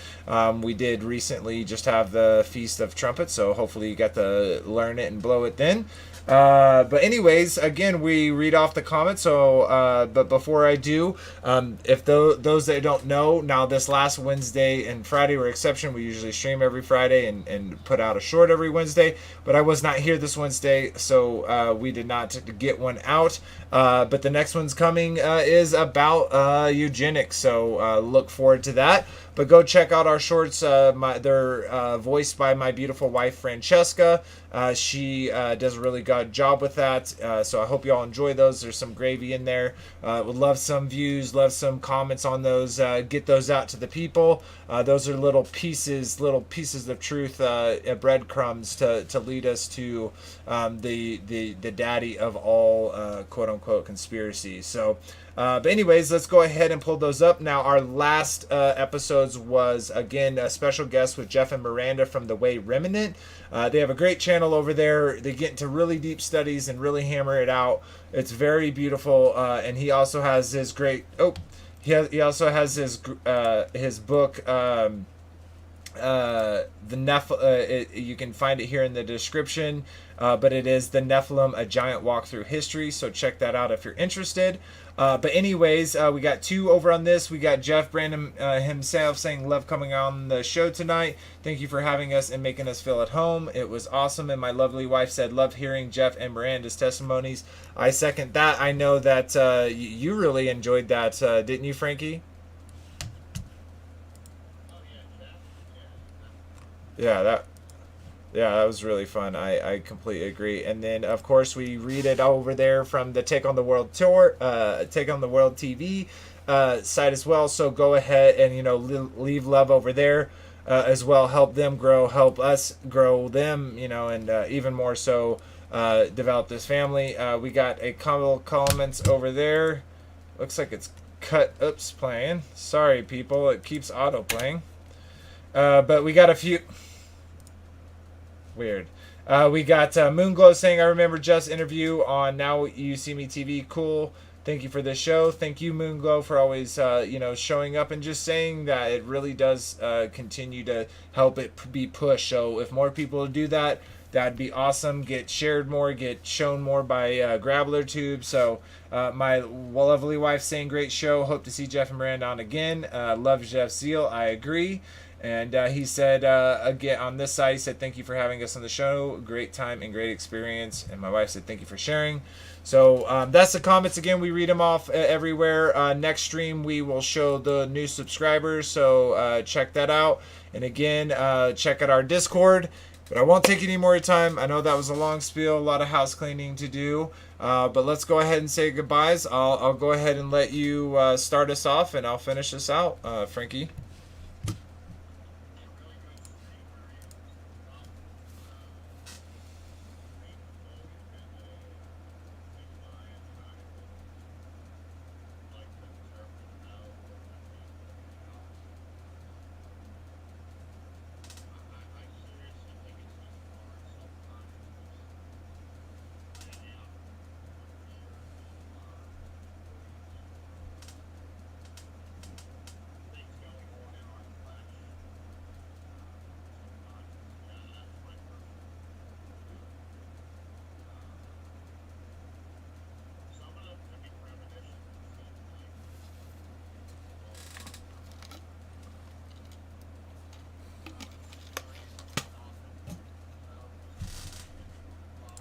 We did recently just have the Feast of Trumpets. So hopefully you got to learn it and blow it then. But anyways, again, we read off the comments. So, but before I do, if those that don't know, now this last Wednesday and Friday were exception. We usually stream every Friday and put out a short every Wednesday. But I was not here this Wednesday, so we did not get one out. But the next one's coming is about eugenics. So look forward to that. But go check out our shorts. They're voiced by my beautiful wife, Francesca. She does a really good job with that. So I hope you all enjoy those. There's some gravy in there. Would love some views, love some comments on those. Get those out to the people. Those are little pieces of truth, breadcrumbs to lead us to the daddy of all quote unquote conspiracies. So. But anyways, let's go ahead and pull those up. Now, our last episodes was, again, a special guest with Jeff and Miranda from The Way Remnant. They have a great channel over there. They get into really deep studies and really hammer it out. It's very beautiful. And he also has his great... he also has his book... the you can find it here in the description, but it is The Nephilim, A Giant Walk Through History, so check that out if you're interested. But anyways, we got two over on this. We got Jeff Brandon himself saying, love coming on the show tonight. Thank you for having us and making us feel at home. It was awesome. And my lovely wife said, love hearing Jeff and Miranda's testimonies. I second that. I know that you really enjoyed that, didn't you, Frankie? Yeah, that was really fun. I completely agree. And then, of course, we read it over there from the Take on the World tour, Take on the World TV site as well. So go ahead and, leave love over there as well. Help them grow, help us grow them, and even more so develop this family. We got a couple comments over there. Looks like it's cut. Oops, playing. Sorry, people. It keeps auto playing. But we got a few... Weird. We got Moonglow saying, I remember Jeff's interview on Now You See Me TV. Cool. Thank you for this show. Thank you, Moonglow, for always, showing up and just saying that it really does continue to help it be pushed. So if more people do that, that'd be awesome. Get shared more, get shown more by Grabbler Tube. So my lovely wife saying, great show. Hope to see Jeff and Miranda on again. Love Jeff's zeal. I agree. And he said, again, on this side, he said, thank you for having us on the show. Great time and great experience. And my wife said, thank you for sharing. So that's the comments. Again, we read them off everywhere. Next stream, we will show the new subscribers. So check that out. And again, check out our Discord. But I won't take any more time. I know that was a long spiel, a lot of house cleaning to do. But let's go ahead and say goodbyes. I'll go ahead and let you start us off, and I'll finish this out, Frankie.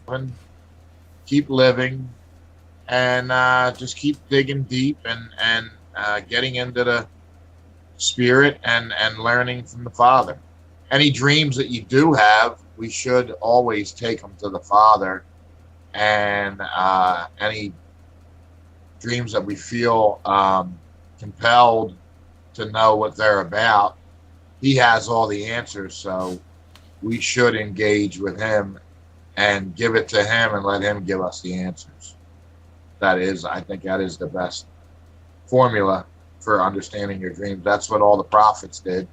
And keep living, and just keep digging deep and getting into the spirit and learning from the Father. Any dreams that you do have, we should always take them to the Father, and any dreams that we feel compelled to know what they're about, he has all the answers, so we should engage with him and give it to him and let him give us the answers. I think that is the best formula for understanding your dreams. That's what all the prophets did.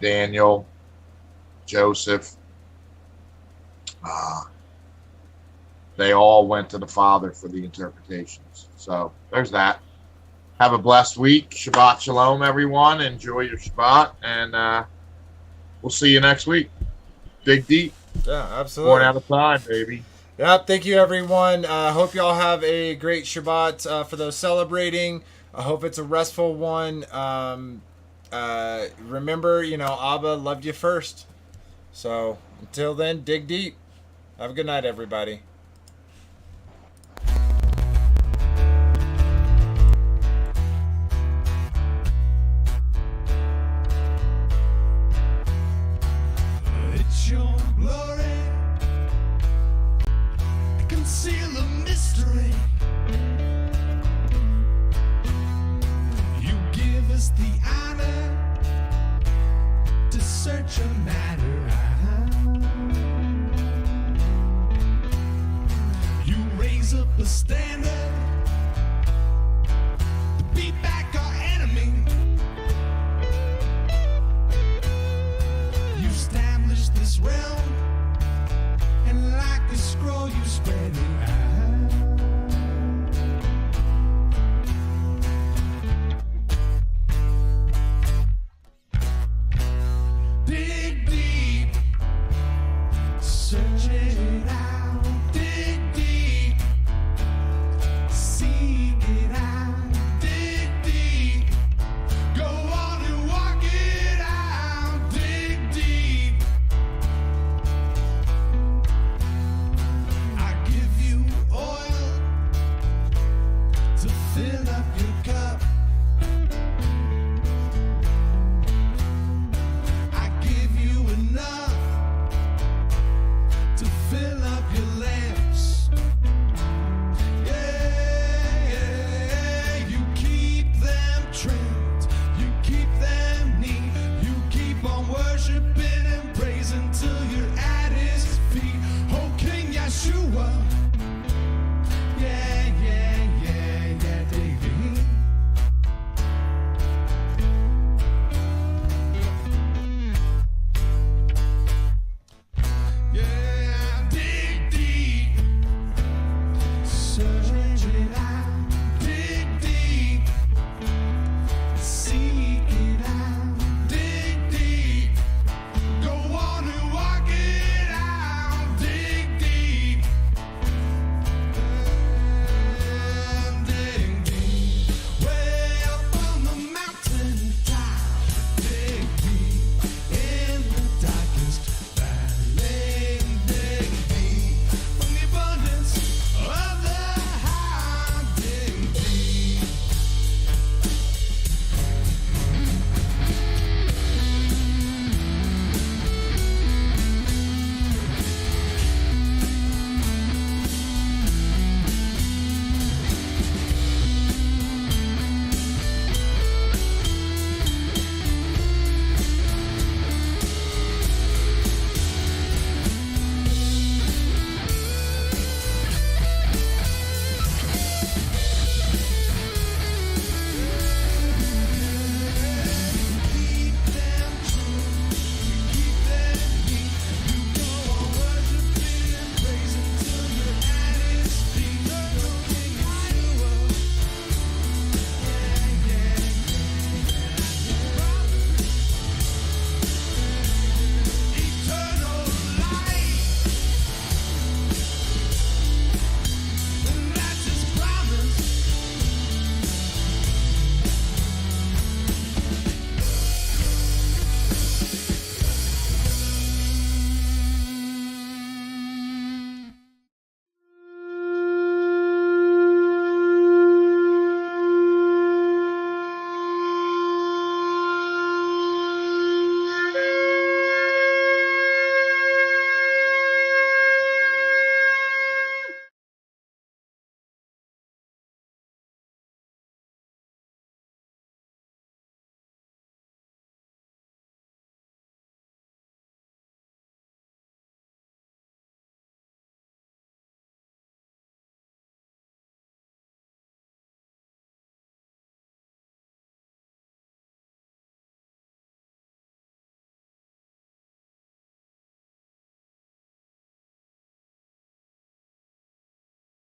Daniel, Joseph, they all went to the Father for the interpretations. So there's that. Have a blessed week. Shabbat Shalom, everyone. Enjoy your Shabbat, and we'll see you next week. Dig deep. Yeah, absolutely. Born out of time, baby. Yep, thank you, everyone. Hope you all have a great Shabbat for those celebrating. I hope it's a restful one. Remember, Abba loved you first. So until then, dig deep. Have a good night, everybody. It's your glory, conceal the mystery. You give us the honor to search a matter. You raise up a step.